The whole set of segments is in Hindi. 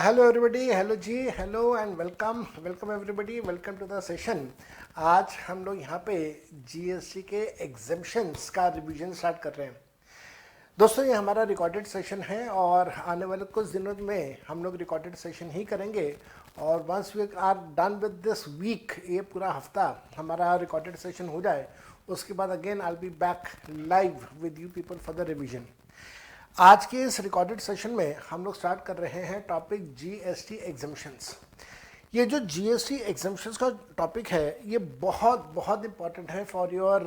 Hello everybody, hello ji, hello and welcome welcome everybody, welcome to the session. आज हम लोग यहाँ पे जीएसटी के एग्जेम्पशंस का रिवीजन स्टार्ट कर रहे हैं। दोस्तों, ये हमारा रिकॉर्डेड सेशन है और आने वाले कुछ दिनों में हम लोग रिकॉर्डेड सेशन ही करेंगे। और once we are done with this week, ये पूरा हफ्ता हमारा रिकॉर्डेड सेशन हो जाए, उसके बाद again I will be back live with you people for the revision. आज के इस रिकॉर्डेड सेशन में हम लोग स्टार्ट कर रहे हैं टॉपिक जीएसटी एग्जम्पशंस। ये जो जीएसटी एग्जम्पशंस का टॉपिक है, ये बहुत बहुत इंपॉर्टेंट है for your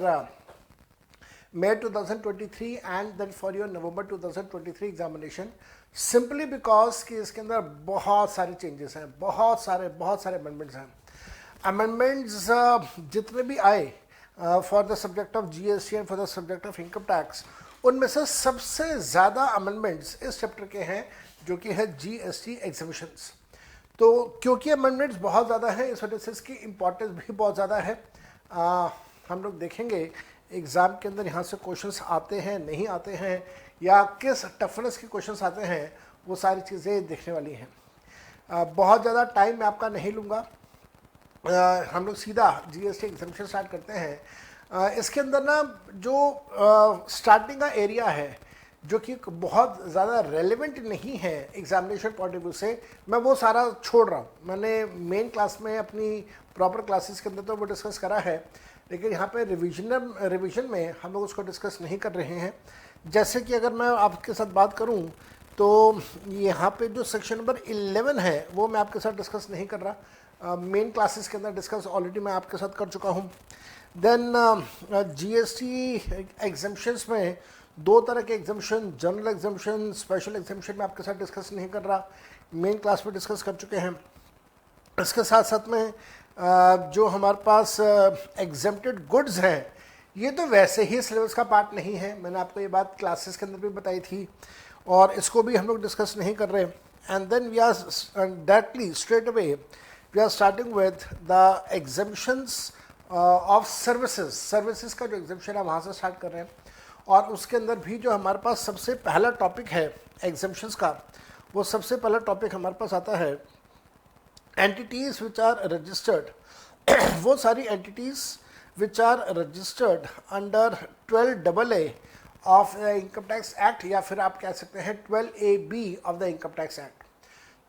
May 2023 and then for your November 2023 examination, simply because कि इसके अंदर बहुत सारे चेंजेस हैं, बहुत सारे अमेंडमेंट्स हैं। अमेंडमेंट्स जितने भी आए for the subject of GST and for the subject of income tax, उनमें से सबसे ज़्यादा अमेंडमेंट्स इस चैप्टर के हैं जो कि है जीएसटी एग्जम्पशंस। तो क्योंकि अमेंडमेंट्स बहुत ज़्यादा हैं, इस वजह से इसकी इम्पोर्टेंस भी बहुत ज़्यादा है। हम लोग देखेंगे एग्ज़ाम के अंदर यहाँ से क्वेश्चंस आते हैं, नहीं आते हैं, या किस टफनेस के क्वेश्चंस आते हैं, वो सारी चीज़ें देखने वाली हैं। बहुत ज़्यादा टाइम मैं आपका नहीं लूँगा, हम लोग सीधा जीएसटी एग्जम्पशन स्टार्ट करते हैं। इसके अंदर ना जो स्टार्टिंग का एरिया है जो कि बहुत ज़्यादा रेलेवेंट नहीं है एग्जामिनेशन पॉइंट ऑफ व्यू से, मैं वो सारा छोड़ रहा हूँ। मैंने मेन क्लास में अपनी प्रॉपर क्लासेस के अंदर तो वो डिस्कस करा है, लेकिन यहाँ पे रिवीजन में हम लोग उसको डिस्कस नहीं कर रहे हैं। जैसे कि अगर मैं आपके साथ बात करूँ तो यहाँ पे जो सेक्शन नंबर 11 है वो मैं आपके साथ डिस्कस नहीं कर रहा। मेन क्लासेस के अंदर डिस्कस ऑलरेडी मैं आपके साथ कर चुका हूँ। देन जीएसटी एग्जम्पशंस में दो तरह के exemption, general exemption, special exemption में आपके साथ डिस्कस नहीं कर रहा, मेन क्लास में डिस्कस कर चुके हैं। इसके साथ साथ में जो हमारे पास एग्जेम्प्टेड गुड्स हैं, ये तो वैसे ही सिलेबस का पार्ट नहीं है, मैंने आपको ये बात क्लासेस के अंदर भी बताई थी, और इसको भी हम लोग डिस्कस नहीं कर रहे। And then we are directly straight away we are starting with the exemptions of services का जो एग्जम्पशन है वहाँ से स्टार्ट कर रहे हैं। और उसके अंदर भी जो हमारे पास सबसे पहला टॉपिक है एग्जम्पशंस का, वो सबसे पहला टॉपिक हमारे पास आता है एंटिटीज विच आर रजिस्टर्ड। वो सारी entities which are registered under 12AA of the income tax act, या फिर आप कह सकते हैं 12AB of the income tax act.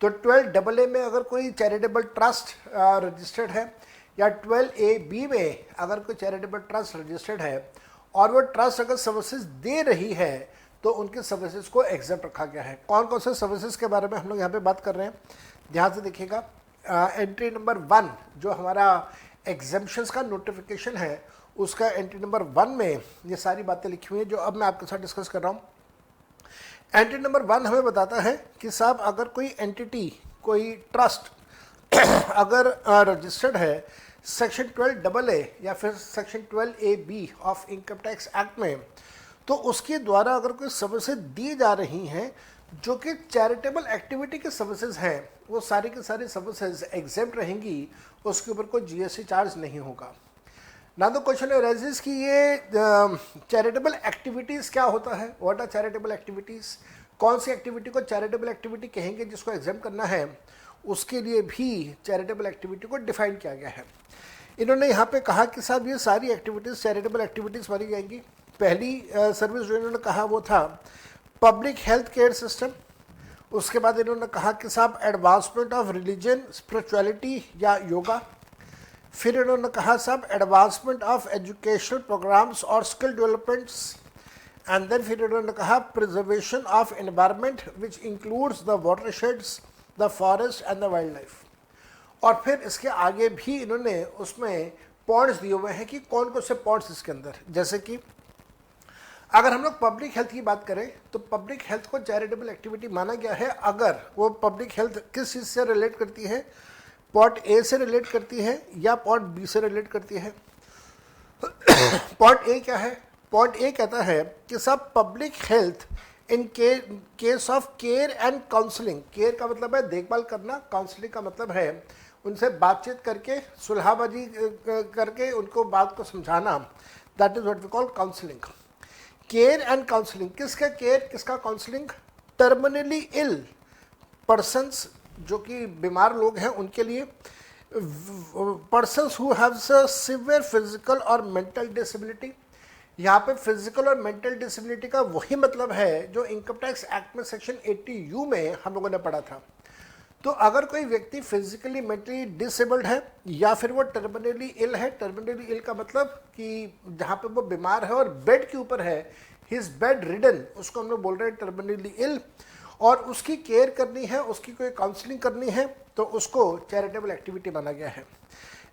तो 12AA में अगर कोई चैरिटेबल ट्रस्ट रजिस्टर्ड है, या 12AB में अगर कोई चैरिटेबल ट्रस्ट रजिस्टर्ड है और वो ट्रस्ट अगर सर्विसेज दे रही है, तो उनके सर्विसेज को एग्जेम्प्ट रखा गया है। कौन कौन से सर्विसेज के बारे में हम लोग यहाँ पे बात कर रहे हैं, ध्यान से देखिएगा। एंट्री नंबर 1 जो हमारा एग्जेम्पशंस का नोटिफिकेशन है, उसका एंट्री नंबर 1 में ये सारी बातें लिखी हुई हैं जो अब मैं आपके साथ डिस्कस कर रहा हूँ। एंट्री नंबर 1 हमें बताता है कि साहब अगर कोई एंटिटी, कोई ट्रस्ट अगर रजिस्टर्ड है सेक्शन 12AA या फिर section 12AB of income tax act में, तो उसके द्वारा अगर कोई सर्विसेज दी जा रही हैं जो कि चैरिटेबल एक्टिविटी के सर्विसेज हैं, वो सारी की सारी सर्विसेज एग्जेम्प्ट रहेंगी, उसके ऊपर कोई जीएसटी चार्ज नहीं होगा। ना तो क्वेश्चन अराइजेस कि ये चैरिटेबल एक्टिविटीज़ क्या होता है, व्हाट आर चैरिटेबल एक्टिविटीज़, कौन सी एक्टिविटी को चैरिटेबल एक्टिविटी कहेंगे जिसको एग्जेम्प्ट करना है, उसके लिए भी चैरिटेबल एक्टिविटी को डिफाइन किया गया है। इन्होंने यहाँ पे कहा कि साहब ये सारी एक्टिविटीज़ चैरिटेबल एक्टिविटीज़ मानी जाएंगी। पहली सर्विस जो इन्होंने कहा वो था पब्लिक हेल्थ केयर सिस्टम। उसके बाद इन्होंने कहा कि साहब एडवांसमेंट ऑफ रिलीजन, स्पिरिचुअलिटी या योगा। फिर इन्होंने कहा साहब एडवांसमेंट ऑफ एजुकेशनल प्रोग्राम्स और स्किल डेवलपमेंट्स। एंड देन फिर इन्होंने कहा preservation of environment which includes the watersheds, the forest and the wild life. और फिर इसके आगे भी इन्होंने उसमें पॉइंट्स दिए हुए हैं कि कौन कौन से पॉइंट्स इसके अंदर, जैसे कि अगर हम लोग पब्लिक हेल्थ की बात करें तो पब्लिक हेल्थ को चैरिटेबल एक्टिविटी माना गया है अगर वो पब्लिक हेल्थ किस चीज़ से रिलेट करती है, पॉइंट ए से रिलेट करती है या पॉइंट बी से रिलेट करती है। पॉइंट ए क्या है? पॉइंट ए कहता है कि सब public health in case of care and counselling. Care का मतलब है देखभाल करना, काउंसलिंग का मतलब है उनसे बातचीत करके, सुलहाबाजी करके उनको बात को समझाना। That is what we call counselling. Care and counselling, किसका केयर किसका काउंसलिंग? टर्मिनली इल पर्सन्स जो कि बीमार लोग हैं उनके लिए, persons who have severe physical और मेंटल डिसेबिलिटी। यहाँ पे फिजिकल और मेंटल डिसेबिलिटी का वही मतलब है जो इनकम टैक्स एक्ट में सेक्शन 80U में हम लोगों ने पढ़ा था। तो अगर कोई व्यक्ति फिजिकली मेंटली डिसेबल्ड है या फिर वो टर्मिनली इल है, टर्मिनली इल का मतलब कि जहाँ पे वो बीमार है और बेड के ऊपर है, ही इज बेड रिडन, उसको हम लोग बोल रहे हैं टर्मिनली इल, और उसकी केयर करनी है, उसकी कोई काउंसलिंग करनी है, तो उसको चैरिटेबल एक्टिविटी माना गया है।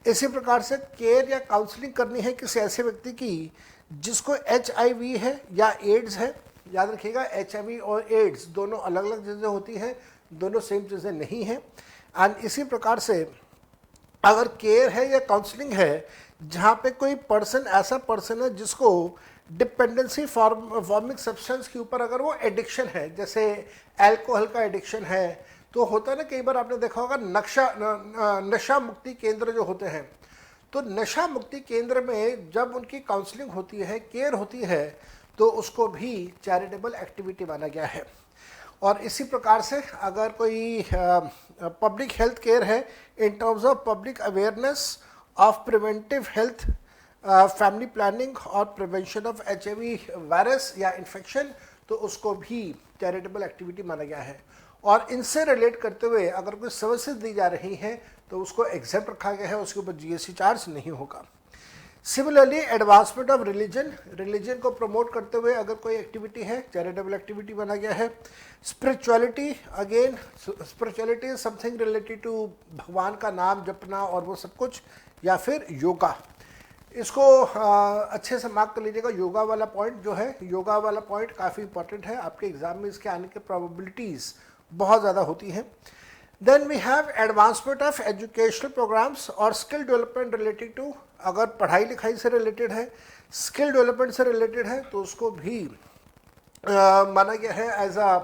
इसी प्रकार से केयर या काउंसलिंग करनी है किसी ऐसे व्यक्ति की जिसको HIV है या एड्स है। याद रखिएगा, HIV और एड्स दोनों अलग अलग चीज़ें होती हैं, दोनों सेम चीज़ें नहीं हैं। एंड इसी प्रकार से अगर केयर है या काउंसलिंग है जहाँ पे कोई पर्सन, ऐसा पर्सन है जिसको डिपेंडेंसी फॉर्मिंग सब्सटेंस के ऊपर अगर वो एडिक्शन है, जैसे अल्कोहल का एडिक्शन है, तो होता है ना, कई बार आपने देखा होगा नशा मुक्ति केंद्र जो होते हैं, तो नशा मुक्ति केंद्र में जब उनकी काउंसलिंग होती है, केयर होती है, तो उसको भी चैरिटेबल एक्टिविटी माना गया है। और इसी प्रकार से अगर कोई पब्लिक हेल्थ केयर है in terms of public awareness of preventive health, family planning और प्रिवेंशन ऑफ HIV वायरस या इन्फेक्शन, तो उसको भी चैरिटेबल एक्टिविटी माना गया है। और इनसे रिलेट करते हुए अगर कोई सर्विसेज दी जा रही हैं तो उसको एग्जेम्प्ट रखा गया है, उसके ऊपर GST चार्ज नहीं होगा। Similarly advancement of religion, religion को प्रमोट करते हुए अगर कोई एक्टिविटी है, चैरिटेबल एक्टिविटी माना गया है। Spirituality, again spirituality is something related to भगवान का नाम जपना और वो सब कुछ, या फिर योगा। इसको अच्छे से मार्क कर लीजिएगा, योगा वाला पॉइंट जो है, योगा वाला पॉइंट काफ़ी इंपॉर्टेंट है, आपके एग्जाम में इसके आने के प्रोबेबिलिटीज़ बहुत ज़्यादा होती हैं। Then we have advancement of educational programs और स्किल डेवलपमेंट रिलेटेड टू, अगर पढ़ाई लिखाई से रिलेटेड है, स्किल डेवलपमेंट से रिलेटेड है, तो उसको भी माना गया है as a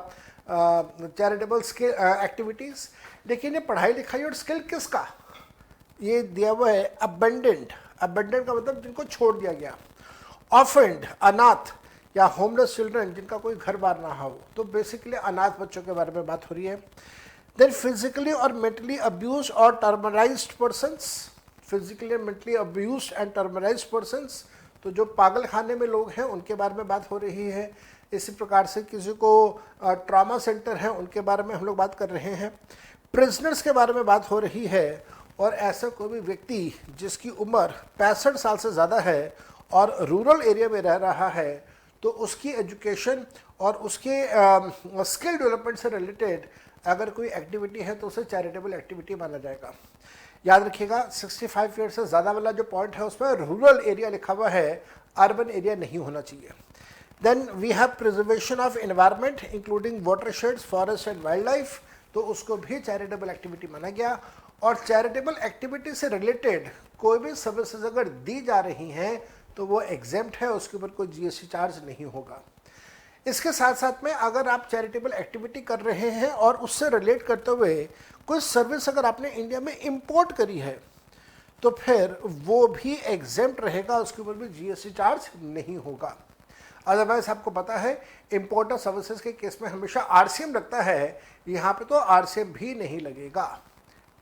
charitable skill activities. लेकिन ये पढ़ाई लिखाई और स्किल किसका, ये दिया हुआ है अबेंडेंट, अबेंडेंट का मतलब जिनको छोड़ दिया गया, ऑफेंड, अनाथ या होमलेस चिल्ड्रन जिनका कोई घर बार ना हो, तो बेसिकली अनाथ बच्चों के बारे में बात हो रही है। देन फिजिकली और मेंटली अब्यूज और टर्मराइज्ड पर्सन्स, फिजिकली और मेंटली अब्यूज एंड टर्मराइज्ड पर्सन्स, तो जो पागल खाने में लोग हैं उनके बारे में बात हो रही है। इसी प्रकार से किसी को ट्रॉमा सेंटर है उनके बारे में हम लोग बात कर रहे हैं। प्रिजनर्स के बारे में बात हो रही है, और ऐसा कोई भी व्यक्ति जिसकी उम्र 65 साल से ज़्यादा है और रूरल एरिया में रह रहा है, तो उसकी एजुकेशन और उसके स्किल डेवलपमेंट से रिलेटेड अगर कोई एक्टिविटी है तो उसे चैरिटेबल एक्टिविटी माना जाएगा। याद रखिएगा 65 ईयर से ज़्यादा वाला जो पॉइंट है उसमें रूरल एरिया लिखा हुआ है, अर्बन एरिया नहीं होना चाहिए। Then we have preservation of environment including watersheds, forest and wild life, तो उसको भी चैरिटेबल एक्टिविटी माना गया। और चैरिटेबल एक्टिविटी से रिलेटेड कोई भी सर्विसेज अगर दी जा रही हैं तो वो एग्जेम्प्ट है, उसके ऊपर कोई GST चार्ज नहीं होगा। इसके साथ साथ में अगर आप चैरिटेबल एक्टिविटी कर रहे हैं और उससे रिलेट करते हुए कोई सर्विस अगर आपने इंडिया में इंपोर्ट करी है, तो फिर वो भी एग्जेम्प्ट रहेगा, उसके ऊपर भी GST चार्ज नहीं होगा। अदरवाइज आपको पता है इंपोर्ट ऑफ सर्विसेज के केस में हमेशा RCM लगता है, यहाँ पे तो RCM भी नहीं लगेगा।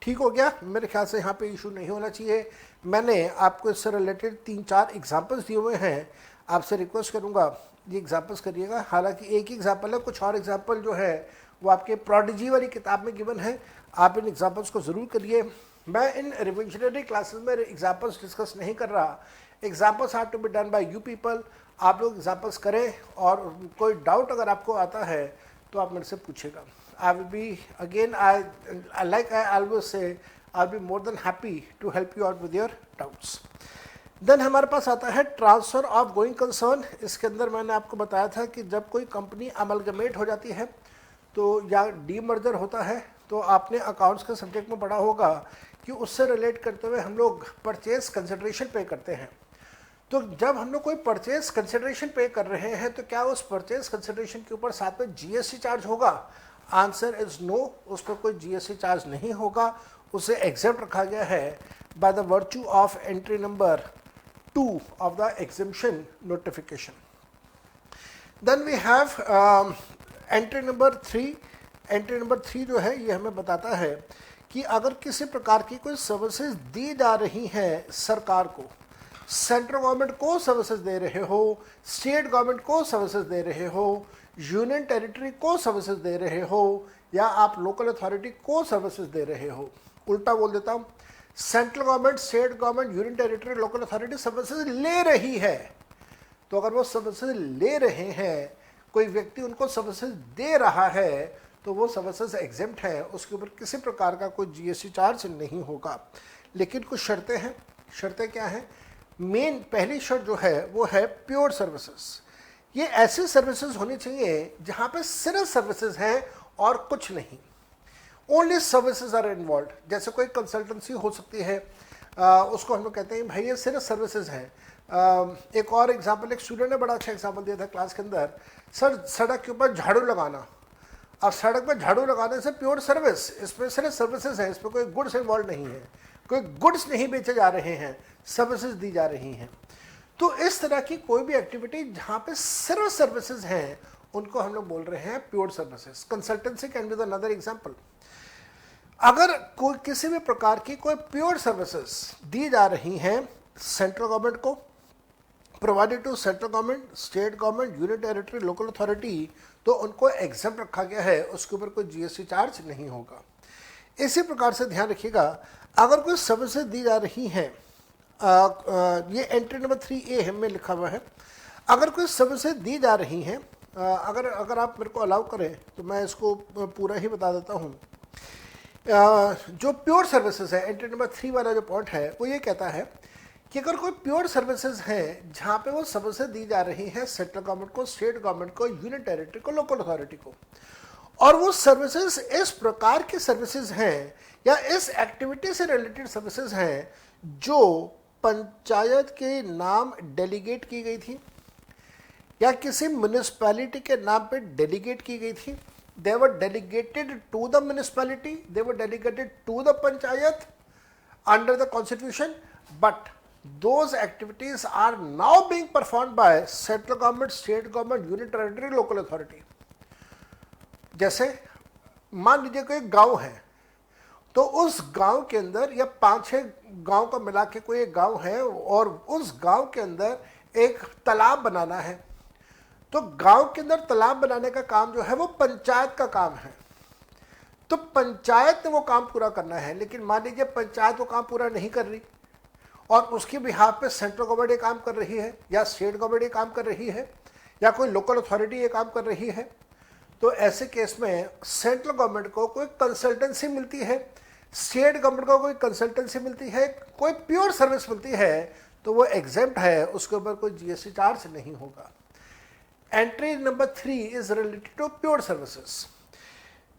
ठीक हो गया, मेरे ख्याल से यहाँ पे इशू नहीं होना चाहिए। मैंने आपको इससे रिलेटेड 3-4 एग्जांपल्स दिए हुए हैं, आपसे रिक्वेस्ट करूँगा ये एग्जांपल्स करिएगा। हालांकि एक ही एग्जांपल है, कुछ और एग्जांपल जो है वो आपके प्रोडिजी वाली किताब में गिवन है, आप इन एग्जांपल्स को ज़रूर करिए। मैं इन रिविजनरी क्लासेस में एग्जांपल्स डिस्कस नहीं कर रहा, examples are to be done by you people. आप लोग एग्जांपल्स करें और कोई डाउट अगर आपको आता है तो आप मेरे से पूछेगा। I will be again, like I always say, I'll be more than happy to help you out with your doubts. Then हमारे पास आता है ट्रांसफ़र ऑफ गोइंग कंसर्न। इसके अंदर मैंने आपको बताया था कि जब कोई कंपनी अमलगमेट हो जाती है तो या डीमर्जर होता है, तो आपने अकाउंट्स के सब्जेक्ट में पढ़ा होगा कि उससे रिलेट करते हुए हम लोग परचेज कंसिडरेशन पे करते हैं। तो जब हम लोग कोई परचेज कंसिडरेशन पे कर रहे हैं तो क्या उस परचेज कंसिडरेशन के ऊपर साथ में GST चार्ज होगा? आंसर इज नो, उस पर कोई GST चार्ज नहीं होगा, उसे एग्जेम्प्ट रखा गया है by the virtue of entry number 2 of the exemption notification. Then we have entry number 3 entry number 3 जो है ये हमें बताता है कि अगर किसी प्रकार की कोई सर्विसेज दी जा रही हैं सरकार को, सेंट्रल गवर्नमेंट को सर्विसेज दे रहे हो, स्टेट गवर्नमेंट को सर्विसेज दे रहे हो, यूनियन टेरिटरी को सर्विसेज दे रहे हो, या आप लोकल अथॉरिटी को सर्विसेज दे रहे हो। उल्टा बोल देता हूँ, central government, state government, union territory, local authority services ले रही है, तो अगर वो सर्विसेज ले रहे हैं, कोई व्यक्ति उनको सर्विसेज दे रहा है, तो वो सर्विसेज एग्जेम्प्ट है, उसके ऊपर किसी प्रकार का कोई जीएसटी चार्ज नहीं होगा। लेकिन कुछ शर्तें हैं। शर्तें क्या हैं? मेन पहली शर्त जो है वो है प्योर सर्विसेज। ये ऐसी सर्विसेज होनी चाहिए जहाँ पे सिर्फ सर्विसेज हैं और कुछ नहीं, ओनली सर्विसेज आर इन्वॉल्व। जैसे कोई कंसल्टेंसी हो सकती है, उसको हम लोग कहते हैं भाई ये सिर्फ सर्विसेज हैं। एक और एग्जाम्पल, एक स्टूडेंट ने बड़ा अच्छा एग्जाम्पल दिया था क्लास के अंदर, सर सड़क के ऊपर झाड़ू लगाना, और सड़क पर झाड़ू लगाने से प्योर सर्विस, इसमें सिर्फ सर्विसेज है, इसमें कोई गुड्स इन्वॉल्व नहीं है, कोई गुड्स नहीं बेचे जा रहे हैं, सर्विसेज दी जा रही हैं। तो इस तरह की कोई भी एक्टिविटी जहाँ पे सिर्फ सर्विसेज हैं उनको हम लोग बोल रहे हैं pure services. Consultancy can be the another example. अगर कोई किसी भी प्रकार की कोई प्योर सर्विसेज दी जा रही हैं सेंट्रल गवर्नमेंट को, provided to central government, state government, union territory, local authority, तो उनको एग्जाम्प्ट रखा गया है, उसके ऊपर कोई जीएसटी चार्ज नहीं होगा। इसी प्रकार से ध्यान रखिएगा, अगर कोई सर्विसेज दी जा रही हैं, ये एंट्री नंबर 3A में लिखा हुआ है, अगर कोई सर्विसेज दी जा रही हैं, अगर आप मेरे को अलाउ करें तो मैं इसको पूरा ही बता देता हूँ। जो प्योर सर्विसेज है, एंट्री नंबर 3 वाला जो पॉइंट है वो ये कहता है कि अगर कोई प्योर सर्विसेज हैं जहाँ पे वो सर्विसेज दी जा रही हैं सेंट्रल गवर्नमेंट को, स्टेट गवर्नमेंट को, यूनियन टेरिटरी को, लोकल अथॉरिटी को, और वो सर्विसेज इस प्रकार की सर्विसेज हैं या इस एक्टिविटी से रिलेटेड सर्विसेज हैं जो पंचायत के नाम डेलीगेट की गई थी या किसी म्युनिसिपैलिटी के नाम पे डेलीगेट की गई थी, they were delegated to the municipality, they were delegated to the panchayat under the constitution, but those activities are now being performed by central government, state government, union territory, local authority. जैसे मान लीजिए कोई गांव है, तो उस गांव के अंदर या 5-6 गांव का मिला के कोई एक गांव है और उस गांव के अंदर एक तालाब बनाना है, तो गांव के अंदर तालाब बनाने का काम जो है वो पंचायत का काम है। तो पंचायत ने वो काम पूरा करना है, लेकिन मान लीजिए पंचायत वो काम पूरा नहीं कर रही और उसके बिहाफ पे सेंट्रल गवर्नमेंट ये काम कर रही है या स्टेट गवर्नमेंट ये काम कर रही है या कोई लोकल अथॉरिटी ये काम कर रही है, तो ऐसे केस में सेंट्रल गवर्नमेंट को कोई कंसल्टेंसी मिलती है, स्टेट गवर्नमेंट को कोई कंसल्टेंसी मिलती है, कोई प्योर सर्विस मिलती है, तो वो एग्जेम्प्ट है, उसके ऊपर कोई जीएसटी चार्ज नहीं होगा। Entry number 3 is related to pure services.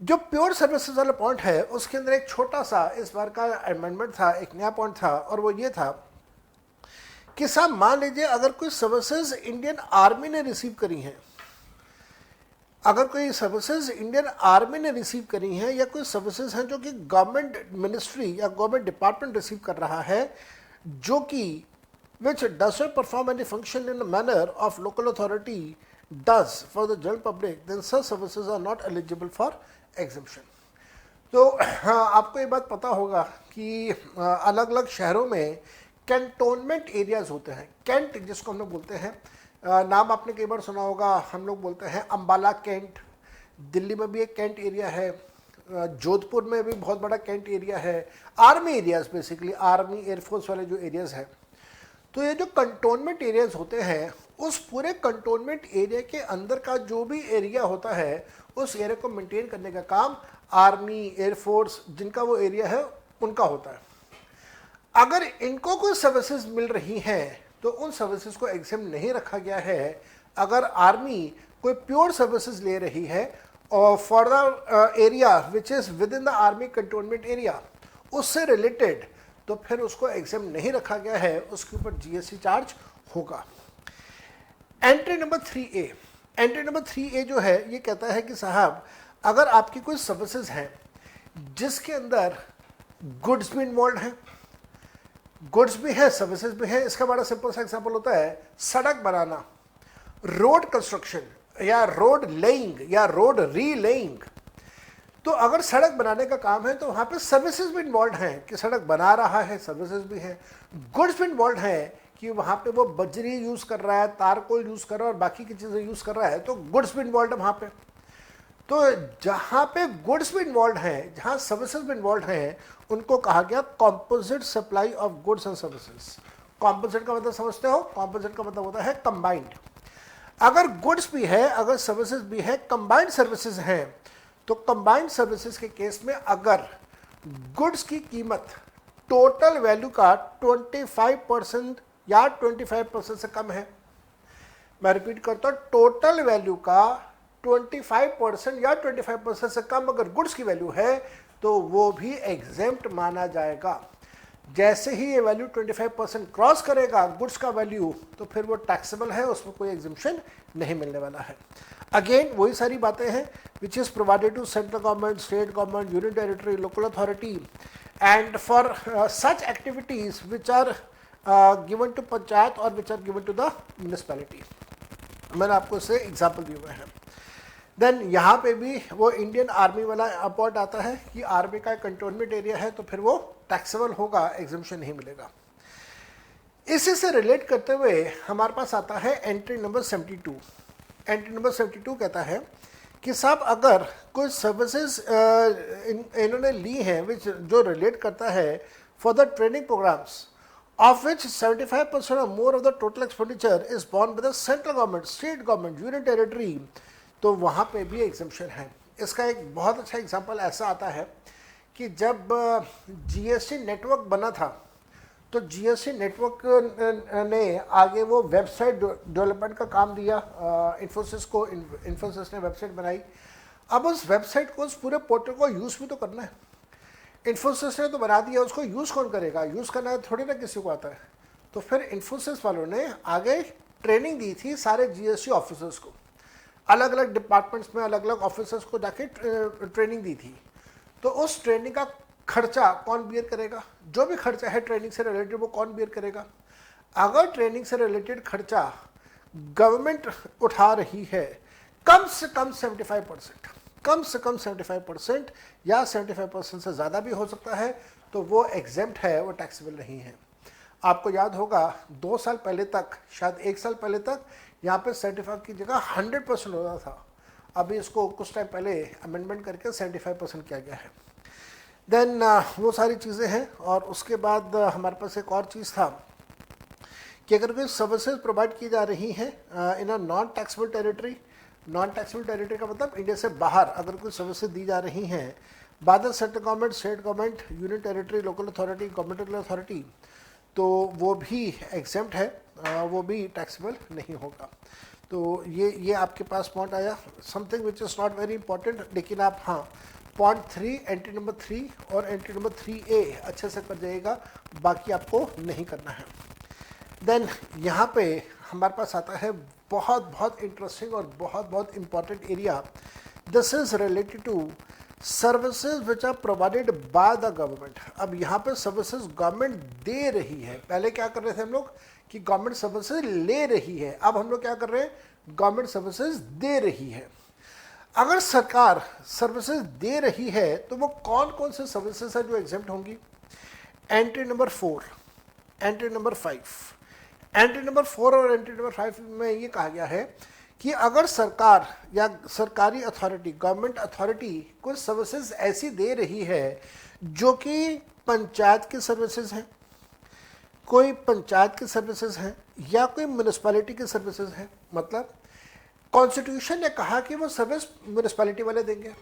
जो प्योर सर्विसेज वाला पॉइंट है उसके अंदर एक छोटा सा इस बार का अमेंडमेंट था, एक नया पॉइंट था, और वो ये था कि साहब मान लीजिए अगर कोई सर्विसेज इंडियन आर्मी ने रिसीव करी हैं, अगर कोई सर्विसेज इंडियन आर्मी ने रिसीव करी हैं या कोई सर्विसेज हैं जो कि गवर्नमेंट मिनिस्ट्री या गवर्नमेंट डिपार्टमेंट रिसीव कर रहा है, जो कि which does not perform any function in the manner of local authority does for the general public, then such services are not eligible for exemption. तो हाँ, आपको ये बात पता होगा कि अलग अलग शहरों में कैंटोनमेंट एरियाज होते हैं, कैंट जिसको हम लोग बोलते हैं, नाम आपने कई बार सुना होगा, हम लोग बोलते हैं अम्बाला कैंट, दिल्ली में भी एक कैंट एरिया है, जोधपुर में भी बहुत बड़ा कैंट एरिया है, army areas, basically army air force वाले जो एरियाज हैं। तो ये जो कंटोनमेंट एरियाज होते हैं, उस पूरे कंटोनमेंट एरिया के अंदर का जो भी एरिया होता है उस एरिया को मेंटेन करने का काम आर्मी, एयरफोर्स, जिनका वो एरिया है उनका होता है। अगर इनको कोई सर्विसेज मिल रही हैं तो उन सर्विसेज को एग्जेम्प्ट नहीं रखा गया है। अगर आर्मी कोई प्योर सर्विसेज ले रही है और for the area which is with in the army cantonment area, उससे रिलेटेड, तो फिर उसको एग्जेम्प्ट नहीं रखा गया है, उसके ऊपर जीएसटी चार्ज होगा। Entry number 3A, entry number 3A जो है ये कहता है कि साहब अगर आपकी कोई सर्विसेज हैं जिसके अंदर गुड्स भी इन्वॉल्व हैं, गुड्स भी है, सर्विसेज भी है। इसका बड़ा सिंपल सा एग्जांपल होता है सड़क बनाना, रोड कंस्ट्रक्शन या रोड लेइंग या रोड रीलेइंग। तो अगर सड़क बनाने का काम है तो वहाँ पे सर्विसेज भी इन्वॉल्व हैं कि सड़क बना रहा है, सर्विसेज भी हैं, गुड्स भी इन्वॉल्व हैं कि वहाँ पे वो बजरी यूज़ कर रहा है, तारकोल यूज़ कर रहा है और बाकी की चीज़ें यूज़ कर रहा है, तो गुड्स भी इन्वॉल्व है वहाँ पे। तो जहाँ पे गुड्स भी इन्वॉल्व हैं, जहाँ सर्विसेज भी इन्वॉल्व हैं, उनको कहा गया composite supply of goods and services. Composite का मतलब समझते हो? कॉम्पोजिट का मतलब होता है कंबाइंड। अगर गुड्स भी है, अगर सर्विसेज भी है, कंबाइंड सर्विसेज हैं, तो कंबाइंड सर्विसेज के केस में अगर गुड्स की कीमत टोटल वैल्यू का 25% या 25% से कम है, मैं रिपीट करता हूं, टोटल वैल्यू का 25% या 25% से कम अगर गुड्स की वैल्यू है तो वो भी एग्जेम्प्ट माना जाएगा। जैसे ही ये वैल्यू 25% क्रॉस करेगा गुड्स का वैल्यू, तो फिर वो टैक्सेबल है, उसमें कोई एग्जिम्पशन नहीं मिलने वाला है। अगेन वही सारी बातें हैं which is provided to central government, state government, union territory, local authority and for such activities which are given to panchayat और which are given to the municipality. मैंने आपको इससे एग्जाम्पल दिए हुए हैं। देन यहाँ पे भी वो इंडियन आर्मी वाला अपॉइंट आता है कि आर्मी का कंटोनमेंट एरिया है तो फिर वो टैक्सेबल होगा, एग्जिम्पशन नहीं मिलेगा। इसी से रिलेट करते हुए हमारे पास आता है एंट्री नंबर 72। एंट्री नंबर 72 कहता है कि साहब अगर कोई सर्विसेज इन्होंने ली हैं विच जो रिलेट करता है for the training programs of which 75% or more of the total expenditure is borne by the central government, state government, union territory, तो वहाँ पे भी एग्जम्पशन है। इसका एक बहुत अच्छा एग्जांपल ऐसा आता है कि जब जीएसटी नेटवर्क बना था तो जीएसटी नेटवर्क ने आगे वो वेबसाइट डेवलपमेंट का काम दिया इन्फोसिस को। इन्फोसिस ने वेबसाइट बनाई। अब उस वेबसाइट को, उस पूरे पोर्टल को यूज़ भी तो करना है। इन्फोसिस ने तो बना दिया, उसको यूज़ कौन करेगा? यूज़ करना है थोड़ी ना किसी को आता है। तो फिर इन्फोसिस वालों ने आगे ट्रेनिंग दी थी सारे जीएसटी ऑफिसर्स को, अलग अलग डिपार्टमेंट्स में अलग अलग ऑफिसर्स को जाके ट्रेनिंग दी थी। तो उस ट्रेनिंग का खर्चा कौन बियर करेगा? जो भी खर्चा है ट्रेनिंग से रिलेटेड वो कौन बियर करेगा? अगर ट्रेनिंग से रिलेटेड खर्चा गवर्नमेंट उठा रही है कम से कम 75%, कम से कम 75% या 75% से ज़्यादा भी हो सकता है, तो वो एग्जेम्प्ट है, वो टैक्सेबल नहीं है। आपको याद होगा 2 साल पहले तक, शायद 1 साल पहले तक यहाँ पे 75 की जगह 100% होता था। अभी इसको कुछ टाइम पहले अमेंडमेंट करके 75% किया गया है। देन वो सारी चीज़ें हैं। और उसके बाद हमारे पास एक और चीज़ था कि अगर कोई सर्विसेज प्रोवाइड की जा रही हैं in a non taxable territory, non taxable territory का मतलब इंडिया से बाहर अगर कोई सर्विसेज दी जा रही हैं bye the central government, state government, union territory, local authority, governmental authority, तो वो भी एग्जेम्प्ट है, वो भी टैक्सेबल नहीं होगा। तो ये आपके पास पॉइंट आया, something which is not very important, लेकिन आप हाँ पॉइंट 3, एंट्री नंबर 3 और एंट्री नंबर 3A अच्छे से कर जाइएगा, बाकी आपको नहीं करना है। देन यहाँ पे हमारे पास आता है बहुत बहुत इंटरेस्टिंग और बहुत बहुत important area. This is related to services which are provided by the government. अब यहाँ पे सर्विसेज गवर्नमेंट दे रही है। पहले क्या कर रहे थे हम लोग कि गवर्नमेंट सर्विसेज ले रही है, अब हम लोग क्या कर रहे हैं, गवर्नमेंट सर्विसेज दे रही है। अगर सरकार सर्विसेज दे रही है तो वो कौन कौन से सर्विसेज है जो एग्जेम्प्ट होंगी? Entry number 4, entry number 5। Entry number 4 और एंट्री नंबर 5 में ये कहा गया है कि अगर सरकार या सरकारी अथॉरिटी, गवर्नमेंट अथॉरिटी कोई सर्विसेज ऐसी दे रही है जो कि पंचायत की सर्विसेज हैं, कोई पंचायत की सर्विसेज हैं या कोई म्यूनिसिपैलिटी की सर्विसेज हैं, मतलब कॉन्स्टिट्यूशन ने कहा कि वो सर्विस म्यूनिसिपैलिटी वाले देंगे,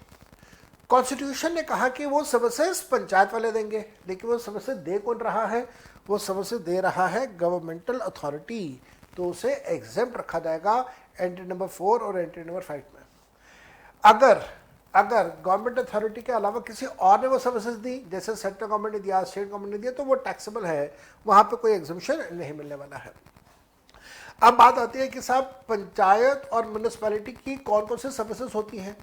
कॉन्स्टिट्यूशन ने कहा कि वो सर्विसेज पंचायत वाले देंगे, लेकिन वो सर्विसेज दे कौन रहा है? वो सर्विसेज दे रहा है गवर्नमेंटल अथॉरिटी, तो उसे एग्जेम्प्ट रखा जाएगा एंट्री नंबर 4 और एंट्री नंबर 5 में। अगर गवर्नमेंट अथॉरिटी के अलावा किसी और ने वो सर्विसेज दी, जैसे सेंट्रल गवर्नमेंट ने दिया, स्टेट गवर्नमेंट ने दिया, तो वो टैक्सेबल है, वहाँ पे कोई एग्जम्पशन नहीं मिलने वाला है। अब बात आती है कि साहब पंचायत और म्यूनिसिपैलिटी की कौन कौन सी सर्विसेज होती हैं,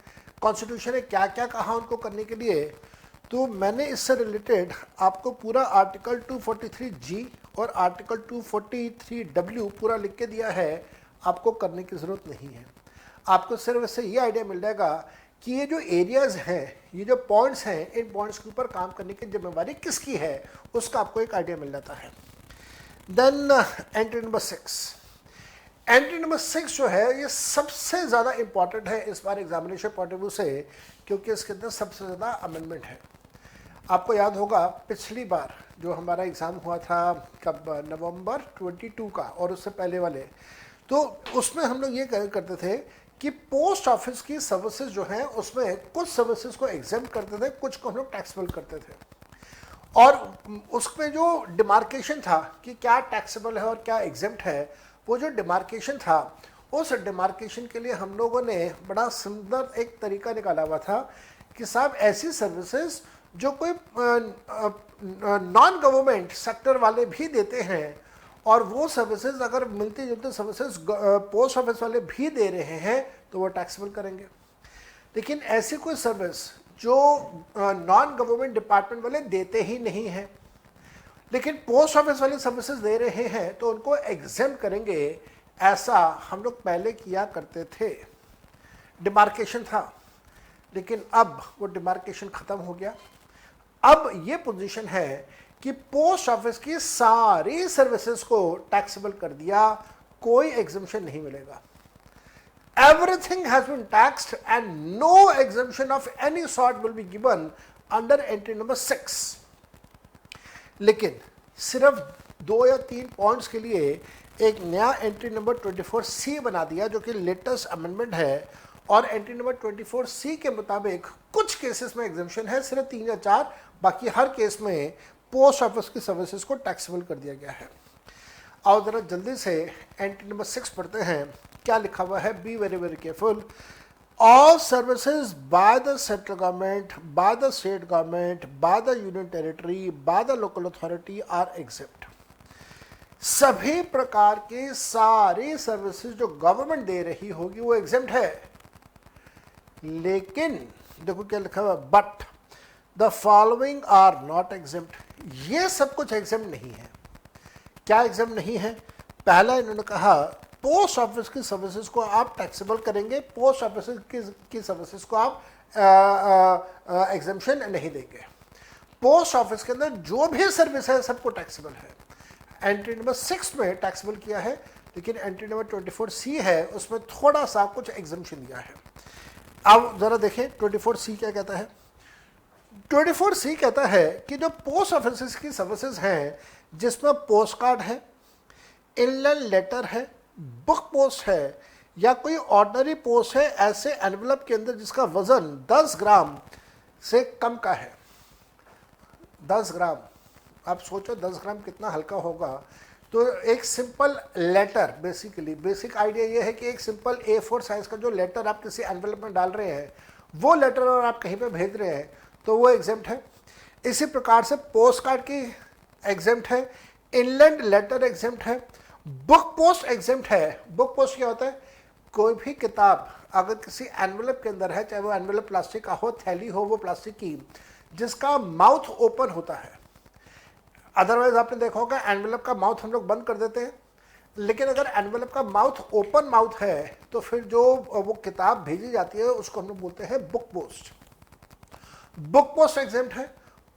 कॉन्स्टिट्यूशन ने क्या क्या कहा उनको करने के लिए। तो मैंने इससे रिलेटेड आपको पूरा आर्टिकल 243G और आर्टिकल 243W पूरा लिख के दिया है, आपको करने की ज़रूरत नहीं है। आपको सिर्फ इससे ये आइडिया मिल जाएगा कि ये जो एरियाज हैं, ये जो पॉइंट्स हैं, इन पॉइंट्स के ऊपर काम करने की जिम्मेवारी किसकी है, उसका आपको एक आइडिया मिल जाता है। Then entry number 6, entry number 6 जो है ये सबसे ज़्यादा इंपॉर्टेंट है इस बार एग्जामिनेशन पॉइंट ऑफ व्यू से, क्योंकि इसके अंदर सबसे ज़्यादा अमेंडमेंट है। आपको याद होगा पिछली बार जो हमारा एग्ज़ाम हुआ था कब, नवंबर 22 का, और उससे पहले वाले, तो उसमें हम लोग ये करते थे कि पोस्ट ऑफिस की सर्विसेज जो हैं उसमें कुछ सर्विसेज को एग्जेम्प्ट करते थे, कुछ को हम लोग टैक्सेबल करते थे, और उसमें जो डिमार्केशन था कि क्या टैक्सेबल है और क्या एग्जेम्प्ट है, वो जो डिमार्केशन था, उस डिमार्केशन के लिए हम लोगों ने बड़ा सुंदर एक तरीका निकाला हुआ था कि साहब ऐसी सर्विसेज जो कोई नॉन गवर्नमेंट सेक्टर वाले भी देते हैं, और वो सर्विसेज अगर मिलती जुलती सर्विसेज पोस्ट ऑफिस वाले भी दे रहे हैं तो वो टैक्सेबल करेंगे। लेकिन ऐसी कोई सर्विस जो नॉन गवर्नमेंट डिपार्टमेंट वाले देते ही नहीं हैं, लेकिन पोस्ट ऑफिस वाले सर्विसेज दे रहे हैं, तो उनको एग्जेम्प्ट करेंगे। ऐसा हम लोग पहले किया करते थे, डिमार्केशन था, लेकिन अब वो डिमार्केशन ख़त्म हो गया। अब ये पोजीशन है कि पोस्ट ऑफिस की सारी सर्विसेज को टैक्सेबल कर दिया, कोई एग्जम्पशन नहीं मिलेगा। Everything has been taxed and no exemption of any sort will be given under entry number 6. लेकिन सिर्फ 2 या 3 पॉइंट्स के लिए एक नया एंट्री नंबर 24C बना दिया, जो कि लेटेस्ट अमेंडमेंट है, और एंट्री नंबर 24C के मुताबिक कुछ केसेस में एग्जम्पशन है, सिर्फ 3 या 4, बाकी हर केस में पोस्ट ऑफिस की सर्विसेज को टैक्सेबल कर दिया गया है। आओ जरा जल्दी से एंट्री नंबर 6 पढ़ते हैं, क्या लिखा हुआ है। Be very very careful. All services by the central government, by the state government, by the union territory, by the local authority are exempt. सभी प्रकार की सारी सर्विसेज जो गवर्नमेंट दे रही होगी वो एग्जेप्ट है, लेकिन देखो क्या लिखा हुआ, but the following are not exempt. ये सब कुछ एग्जेप्ट नहीं है। क्या एग्जेप्ट नहीं है? पहला इन्होंने कहा पोस्ट ऑफिस की सर्विसेज को आप टैक्सेबल करेंगे, पोस्ट ऑफिस की सर्विसेज को आप एग्जेम्पशन नहीं देंगे। पोस्ट ऑफिस के अंदर जो भी सर्विस है सबको टैक्सेबल है। एंट्री नंबर 6 में टैक्सेबल किया है, लेकिन एंट्री नंबर 24C है, उसमें थोड़ा सा कुछ एग्जेम्पशन दिया है। अब जरा देखें 24C क्या कहता है। 24C कहता है कि जो पोस्ट ऑफिस की सर्विसेज हैं जिसमें पोस्ट कार्ड है, इनलैंड लेटर है, बुक पोस्ट है, या कोई ऑर्डिनरी पोस्ट है ऐसे एनवलप के अंदर जिसका वजन 10 ग्राम से कम का है। 10 ग्राम, आप सोचो 10 ग्राम कितना हल्का होगा। तो एक सिंपल लेटर, बेसिक आइडिया ये है कि एक सिंपल A4 साइज का जो लेटर आप किसी एनवलप में डाल रहे हैं, वो लेटर और आप कहीं पे भेज रहे हैं तो वो एग्जेम्प्ट है। इसी प्रकार से पोस्ट कार्ड की एग्जेम्प्ट है, इनलैंड लेटर एग्जेम्प्ट है, बुक पोस्ट एग्जेम्प्ट है। बुक पोस्ट क्या होता है? कोई भी किताब अगर किसी एनवलप के अंदर है, चाहे वो एनवलप प्लास्टिक का हो, थैली हो वो प्लास्टिक की, जिसका माउथ ओपन होता है। अदरवाइज आपने देखा होगा एनवलप का माउथ हम लोग बंद कर देते हैं, लेकिन अगर एनवलप का माउथ ओपन माउथ है तो फिर जो वो किताब भेजी जाती है उसको हम लोग बोलते हैं book post. Book post exempt है,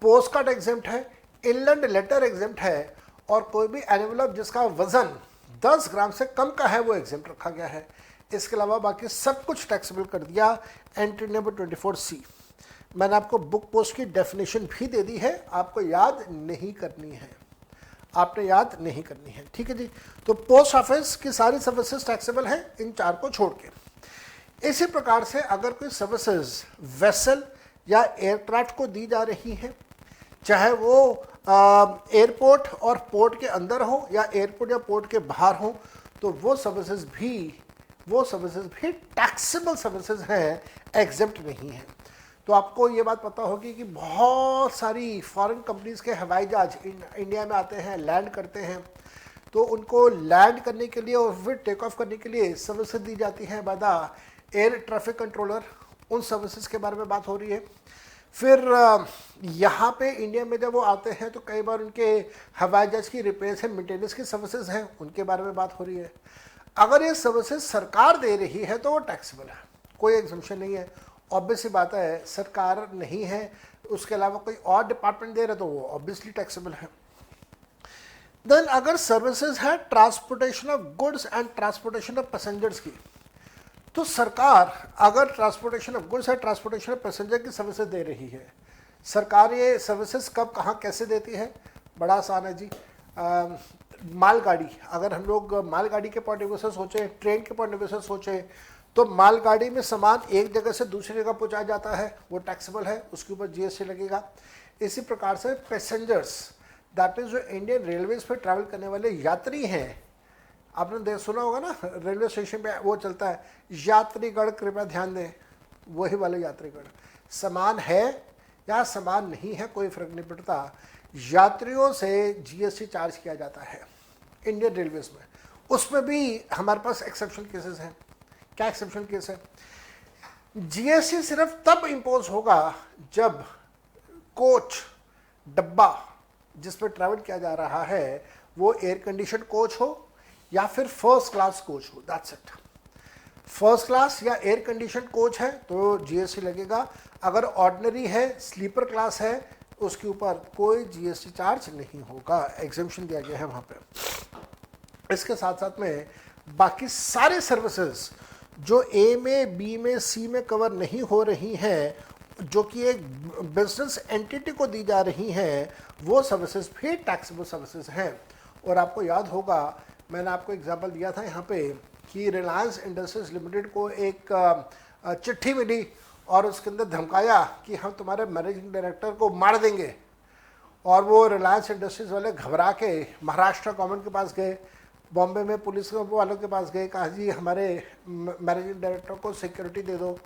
पोस्ट कार्ड एग्जेम्प्ट है, इनलैंड लेटर एग्जेम्प्ट है, और कोई भी एनवलप जिसका वजन 10 ग्राम से कम का है वो एग्जेम्प्ट रखा गया है। इसके अलावा बाकी सब कुछ टैक्सेबल कर दिया। Entry number 24C। मैंने आपको बुक पोस्ट की डेफिनेशन भी दे दी है, आपको याद नहीं करनी है, आपने याद नहीं करनी है, ठीक है जी। तो पोस्ट ऑफिस की सारी सर्विसेज टैक्सेबल हैं, इन 4 को छोड़ के। इसी प्रकार से अगर कोई सर्विसेज वेसल या एयरक्राफ्ट को दी जा रही है, चाहे वो एयरपोर्ट और पोर्ट के अंदर हो या एयरपोर्ट या पोर्ट के बाहर हो, तो वो सर्विसेज भी टैक्सेबल सर्विसेज हैं, एग्जेम्प्ट नहीं है। तो आपको ये बात पता होगी कि बहुत सारी फॉरेन कंपनीज के हवाई जहाज इंडिया में आते हैं, लैंड करते हैं, तो उनको लैंड करने के लिए और फिर टेक ऑफ करने के लिए सर्विसेज दी जाती हैं by the air traffic controller. उन सर्विसेज के बारे में बात हो रही है। फिर यहाँ पे इंडिया में जब वो आते हैं तो कई बार उनके हवाई जहाज की रिपेयर्स एंड मेंटेनेंस की सर्विसेज हैं, उनके बारे में बात हो रही है। अगर ये सर्विसेज सरकार दे रही है तो वो टैक्सेबल है, कोई एग्जम्पशन नहीं है। ऑब्वियस सी बात है, सरकार नहीं है, उसके अलावा कोई और डिपार्टमेंट दे रहे तो वो ऑब्वियसली टैक्सेबल है। देन अगर सर्विसेज है transportation of goods and transportation of passengers की, तो सरकार अगर ट्रांसपोर्टेशन ऑफ गुड्स है, ट्रांसपोर्टेशन ऑफ पैसेंजर की सर्विसेज दे रही है, सरकार ये सर्विसेज कब कहाँ कैसे देती है, बड़ा आसान है जी। मालगाड़ी, अगर हम लोग मालगाड़ी के पॉइंट ऑफ व्यू से सोचें, ट्रेन के पॉइंट ऑफ व्यू से सोचें, तो मालगाड़ी में सामान एक जगह से दूसरी जगह पहुंचाया जाता है, वो टैक्सेबल है, उसके ऊपर जीएसटी लगेगा। इसी प्रकार से पैसेंजर्स, दैट मीन्स जो इंडियन रेलवेज पर ट्रैवल करने वाले यात्री हैं, आपने सुना होगा ना रेलवे स्टेशन पे वो चलता है, यात्रीगण कृपया ध्यान दें, वही वाले यात्रीगण, सामान है या सामान नहीं है कोई फर्क नहीं पड़ता, यात्रियों से जीएसटी चार्ज किया जाता है इंडियन रेलवेज में। उसमें भी हमारे पास एक्सेप्शन केसेस हैं। क्या एक्सेप्शन केस है? जीएसटी सिर्फ तब इंपोज होगा जब कोच, डब्बा जिस पर ट्रैवल किया जा रहा है वो एयर कंडीशन कोच हो या फिर फर्स्ट क्लास कोच हो, दैट्स इट। फर्स्ट क्लास या एयर कंडीशन कोच है तो जीएसटी लगेगा, अगर ऑर्डिनरी है, स्लीपर क्लास है, उसके ऊपर कोई जीएसटी चार्ज नहीं होगा, एग्जेम्पशन दिया गया है वहाँ पे। इसके साथ साथ में बाकी सारे सर्विसेज जो ए में, बी में, सी में कवर नहीं हो रही हैं, जो कि एक बिजनेस एंटिटी को दी जा रही हैं, वो सर्विसेज भी टैक्सेबल सर्विसेज हैं। और आपको याद होगा मैंने आपको एग्जांपल दिया था यहाँ पे कि रिलायंस इंडस्ट्रीज लिमिटेड को एक चिट्ठी मिली और उसके अंदर धमकाया कि हम तुम्हारे मैनेजिंग डायरेक्टर को मार देंगे, और वो रिलायंस इंडस्ट्रीज वाले घबरा के महाराष्ट्र गवर्नमेंट के पास गए, बॉम्बे में पुलिस वालों के पास गए, कहा जी हमारे मैनेजिंग डायरेक्टर को सिक्योरिटी दे दो,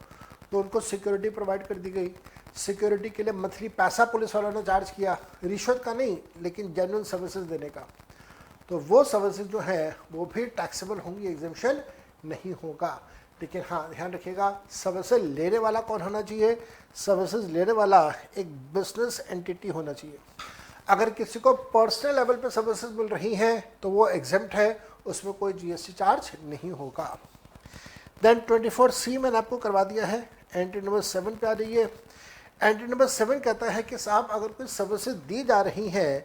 तो उनको सिक्योरिटी प्रोवाइड कर दी गई। सिक्योरिटी के लिए मंथली पैसा पुलिस वालों ने चार्ज किया, रिश्वत का नहीं लेकिन जेन्युइन सर्विसेज देने का, तो वो सर्विसेज जो हैं वो भी टैक्सेबल होंगी, एग्जेम्पशन नहीं होगा। लेकिन हाँ ध्यान रखिएगा, सर्विसेज लेने वाला कौन होना चाहिए? सर्विसेज लेने वाला एक बिजनेस एंटिटी होना चाहिए। अगर किसी को पर्सनल लेवल पे सर्विसेज मिल रही हैं तो वो एग्जेम्प्ट है, उसमें कोई जीएसटी चार्ज नहीं होगा। देन 24C मैंने आपको करवा दिया है, एंट्री नंबर 7 पे आ रही है। एंट्री नंबर 7 कहता है कि साहब अगर कोई सर्विसेज दी जा रही हैं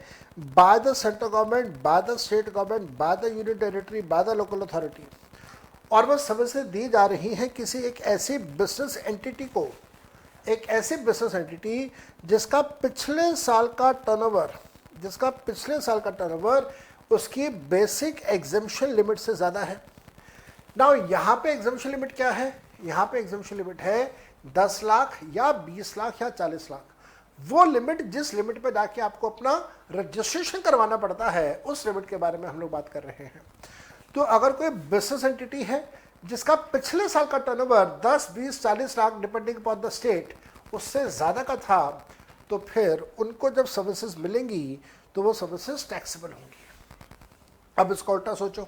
bye the central government, by the state government, by the union territory, by the local authority, और वह सर्विसेज दी जा रही हैं किसी एक ऐसी बिजनेस एंटिटी को, एक ऐसी बिजनेस एंटिटी जिसका पिछले साल का टर्नओवर उसकी बेसिक एग्जेम्पशन लिमिट से ज़्यादा है। नाउ यहाँ पे एग्जेम्पशन लिमिट क्या है? यहाँ पे एग्जेम्पशन लिमिट है 10 लाख या 20 लाख या 40 लाख। वो लिमिट जिस लिमिट पे जाके आपको अपना रजिस्ट्रेशन करवाना पड़ता है, उस लिमिट के बारे में हम लोग बात कर रहे हैं। तो अगर कोई बिजनेस एंटिटी है जिसका पिछले साल का turnover 10, 20, 40 lakh depending upon the state उससे ज़्यादा का था, तो फिर उनको जब सर्विसेज मिलेंगी तो वो सर्विसेज टैक्सेबल होंगी। अब इसका उल्टा सोचो,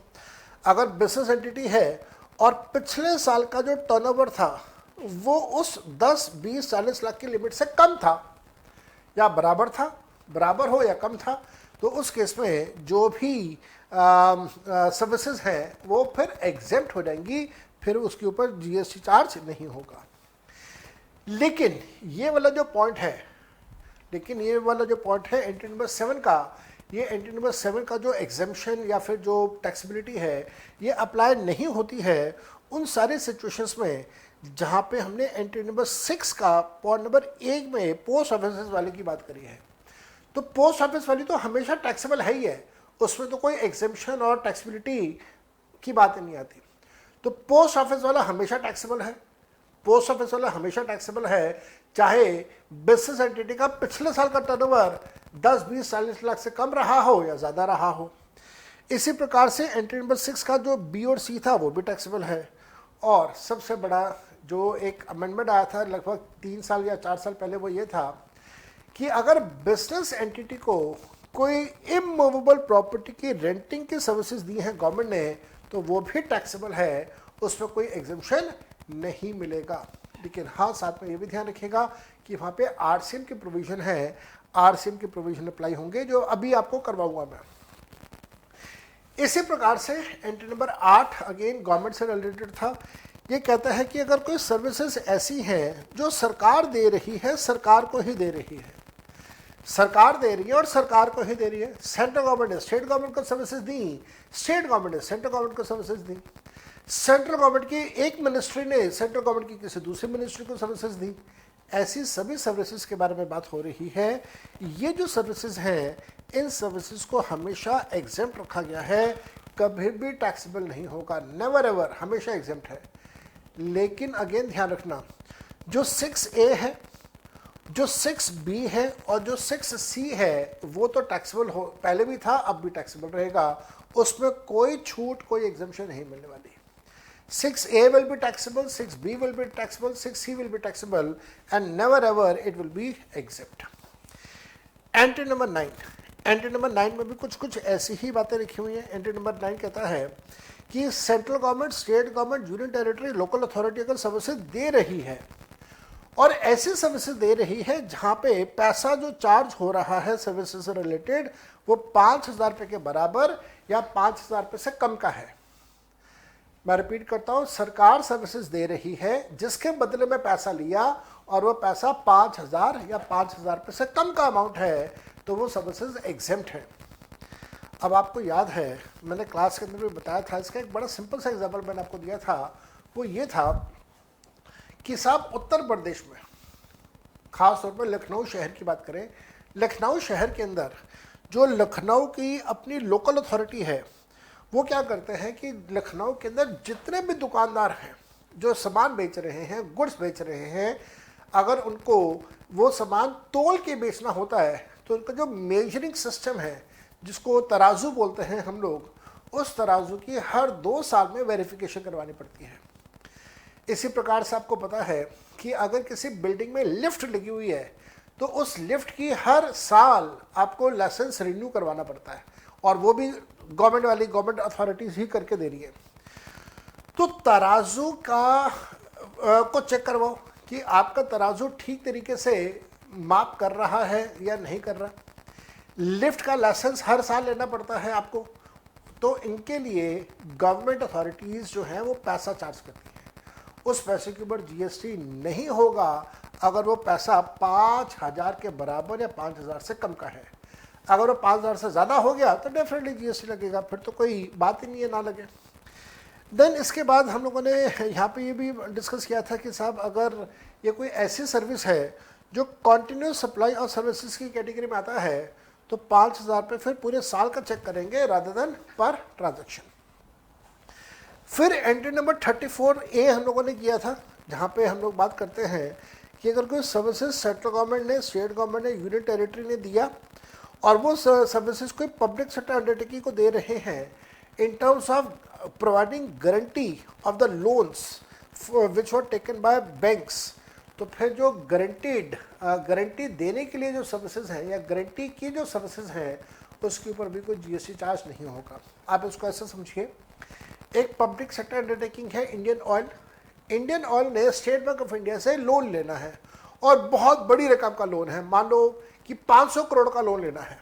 अगर बिजनेस एंटिटी है और पिछले साल का जो टर्नओवर था वो उस 10, 20, 40 लाख की लिमिट से कम था या बराबर हो या कम था, तो उस केस में जो भी सर्विसेज हैं वो फिर एग्जेम्प्ट हो जाएंगी, फिर उसके ऊपर जीएसटी चार्ज नहीं होगा। लेकिन ये वाला जो पॉइंट है एंट्री नंबर 7 का, ये एंट्री नंबर 7 का जो एग्जेम्पशन या फिर जो टैक्सेबिलिटी है ये अप्लाई नहीं होती है उन सारे सिचुएशंस में जहाँ पे हमने एंट्री नंबर 6 का पॉइंट नंबर 1 में पोस्ट ऑफिस वाले की बात करी है। तो पोस्ट ऑफिस वाली तो हमेशा टैक्सेबल है ही है, उसमें तो कोई एग्जेम्पशन और टैक्सेबिलिटी की बात नहीं आती। तो पोस्ट ऑफिस वाला हमेशा टैक्सेबल है, पोस्ट ऑफिस वाला हमेशा टैक्सेबल है, चाहे बिजनेस एंटिटी का पिछले साल का टर्नओवर 10, 20, 40 लाख से कम रहा हो या ज़्यादा रहा हो। इसी प्रकार से एंट्री नंबर 6 का जो बी और सी था वो भी टैक्सेबल है। और सबसे बड़ा जो एक अमेंडमेंट आया था लगभग 3 साल या 4 साल पहले, वो ये था कि अगर बिजनेस एंटिटी को कोई इमूवेबल प्रॉपर्टी की रेंटिंग की सर्विसेज दी हैं गवर्नमेंट ने, तो वो भी टैक्सेबल है, उसमें कोई एग्जेम्पशन नहीं मिलेगा। लेकिन हाँ साथ में ये भी ध्यान रखिएगा कि वहाँ पे आरसीएम की प्रोविज़न है, आरसीएम की प्रोविज़न अप्लाई होंगे जो अभी आपको करवाऊंगा मैं। इसी प्रकार से एंट्री नंबर 8 अगेन गवर्नमेंट से रिलेटेड था। ये कहता है कि अगर कोई सर्विसेज ऐसी हैं जो सरकार दे रही है, सरकार को ही दे रही है, सरकार दे रही है और सरकार को ही दे रही है। सेंट्रल गवर्नमेंट ने स्टेट गवर्नमेंट को सर्विसेज दी, स्टेट गवर्नमेंट ने सेंट्रल गवर्नमेंट को सर्विसेज दी, सेंट्रल गवर्नमेंट की एक मिनिस्ट्री ने सेंट्रल गवर्नमेंट की किसी दूसरी मिनिस्ट्री को सर्विसेज दी। ऐसी सभी सर्विसेज के बारे में बात हो रही है। ये जो सर्विसेज हैं, इन सर्विसेज को हमेशा एग्जेम्प्ट रखा गया है, कभी भी टैक्सेबल नहीं होगा, नेवर एवर, हमेशा एग्जेम्प्ट है। लेकिन अगेन ध्यान रखना, जो 6A है, जो 6B है और जो 6C है, वो तो टैक्सेबल हो, पहले भी था, अब भी टैक्सेबल रहेगा, उसमें कोई छूट, कोई एग्जम्पशन नहीं मिलने वाली। 6A will be taxable, 6B will be taxable, 6C will be taxable, and never ever it will be exempt. Entry number 9, entry number 9 में भी कुछ ऐसी ही बातें लिखी हुई हैं। एंट्री नंबर 9 कहता है कि central government, state government, union territory, local authority अगर सर्विसेज दे रही है और ऐसी सर्विसेज दे रही है जहाँ पे पैसा जो चार्ज हो रहा है सर्विसेज से रिलेटेड वो 5,000 रुपये के बराबर या 5,000 रुपये से कम का है। मैं रिपीट करता हूँ, सरकार सर्विसेज दे रही है जिसके बदले में पैसा लिया और वो पैसा 5,000 या 5,000 रुपये से कम का अमाउंट है, तो वो सर्विसेज एग्जेम्प्ट है। अब आपको याद है, मैंने क्लास के अंदर भी बताया था, इसका एक बड़ा सिंपल सा एग्जाम्पल मैंने आपको दिया था। वो ये था कि साहब उत्तर प्रदेश में, खास तौर पर लखनऊ शहर की बात करें, लखनऊ शहर के अंदर जो लखनऊ की अपनी लोकल अथॉरिटी है, वो क्या करते हैं कि लखनऊ के अंदर जितने भी दुकानदार हैं जो सामान बेच रहे हैं, गुड्स बेच रहे हैं, अगर उनको वो सामान तोल के बेचना होता है तो उनका जो मेजरिंग सिस्टम है, जिसको तराजू बोलते हैं हम लोग, उस तराजू की हर 2 साल में वेरिफिकेशन करवानी पड़ती है। इसी प्रकार से आपको पता है कि अगर किसी बिल्डिंग में लिफ्ट लगी हुई है तो उस लिफ्ट की हर साल आपको लाइसेंस रिन्यू करवाना पड़ता है, और वो भी गवर्नमेंट वाली, गवर्नमेंट अथॉरिटीज ही करके दे रही है। तो तराजू का को चेक करवाओ कि आपका तराजू ठीक तरीके से माप कर रहा है या नहीं कर रहा। लिफ्ट का लाइसेंस हर साल लेना पड़ता है आपको, तो इनके लिए गवर्नमेंट अथॉरिटीज़ जो हैं वो पैसा चार्ज करती हैं। उस पैसे के ऊपर जीएसटी नहीं होगा अगर वो पैसा 5,000 के बराबर या 5,000 से कम का है। अगर वो 5,000 से ज़्यादा हो गया तो डेफिनेटली जीएसटी लगेगा, फिर तो कोई बात ही नहीं है ना लगे। देन इसके बाद हम लोगों ने यहाँ पे ये भी डिस्कस किया था कि साहब अगर ये कोई ऐसी सर्विस है जो कॉन्टीन्यूस सप्लाई और सर्विसेज की कैटेगरी में आता है तो 5,000 पे फिर पूरे साल का चेक करेंगे रादर देन पर ट्रांजैक्शन। फिर एंट्री नंबर 34A हम लोगों ने किया था, जहाँ पे हम लोग बात करते हैं कि अगर कोई सर्विसेज सेंट्रल गवर्नमेंट ने, स्टेट गवर्नमेंट ने, यूनियन टेरिटरी ने दिया और वो सर्विसेज कोई पब्लिक सेक्टर अंडरटेकिंग को दे रहे हैं in terms of providing guarantee of the loans which were taken by banks, तो फिर जो गारंटी देने के लिए जो सर्विसेज हैं या गारंटी की जो सर्विसेज हैं उसके ऊपर भी कोई जीएसटी चार्ज नहीं होगा। आप इसको ऐसे समझिए, एक पब्लिक सेक्टर अंडरटेकिंग है इंडियन ऑयल। इंडियन ऑयल ने स्टेट बैंक ऑफ इंडिया से लोन लेना है और बहुत बड़ी रकम का लोन है, मान लो कि 500 करोड़ का लोन लेना है।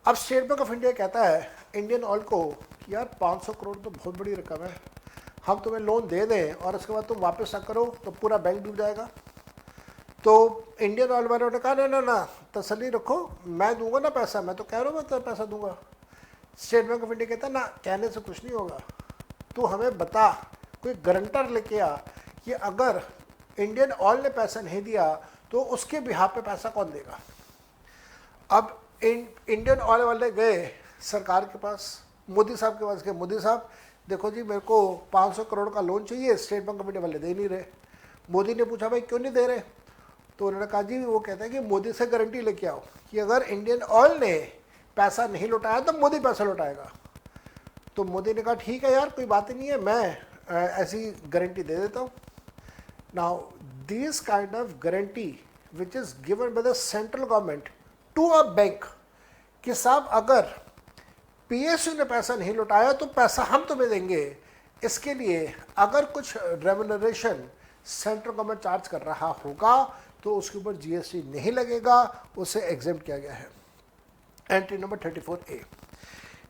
अब स्टेट बैंक ऑफ इंडिया कहता है इंडियन ऑयल को कि यार 500 करोड़ तो बहुत बड़ी रकम है, हम तुम्हें लोन दे दें और उसके बाद तुम वापस ना करो तो पूरा बैंक डूब जाएगा। तो इंडियन ऑयल वालों ने कहा ना ना तसल्ली रखो, मैं दूंगा ना पैसा, मैं तो कह रहा हूँ मैं तो पैसा दूंगा। स्टेट बैंक ऑफ इंडिया कहता है ना, कहने से कुछ नहीं होगा, तू हमें बता, कोई गारंटर लेके आ कि अगर इंडियन ऑयल ने पैसा नहीं दिया तो उसके बिहाफ पे पैसा कौन देगा। अब इंडियन ऑयल वाले गए सरकार के पास, मोदी साहब के पास गए, मोदी साहब देखो जी मेरे को 500 करोड़ का लोन चाहिए, स्टेट बैंक ऑफ इंडिया वाले दे नहीं रहे। मोदी ने पूछा भाई क्यों नहीं दे रहे, तो उन्होंने कहा जी वो कहते हैं कि मोदी से गारंटी लेके आओ कि अगर इंडियन ऑयल ने पैसा नहीं लौटाया तो मोदी पैसा लौटाएगा। तो मोदी ने कहा ठीक है यार कोई बात ही नहीं है, मैं ऐसी गारंटी दे देता हूँ। Now this kind of guarantee which is given by the central government to a bank कि साहब अगर पीएसयू ने पैसा नहीं लौटाया तो पैसा हम तुम्हें देंगे, इसके लिए अगर कुछ रेम्यूनरेशन सेंट्रल गवर्नमेंट चार्ज कर रहा होगा तो उसके ऊपर जीएसटी नहीं लगेगा, उसे एग्जेम्प्ट किया गया है। Entry number 34A।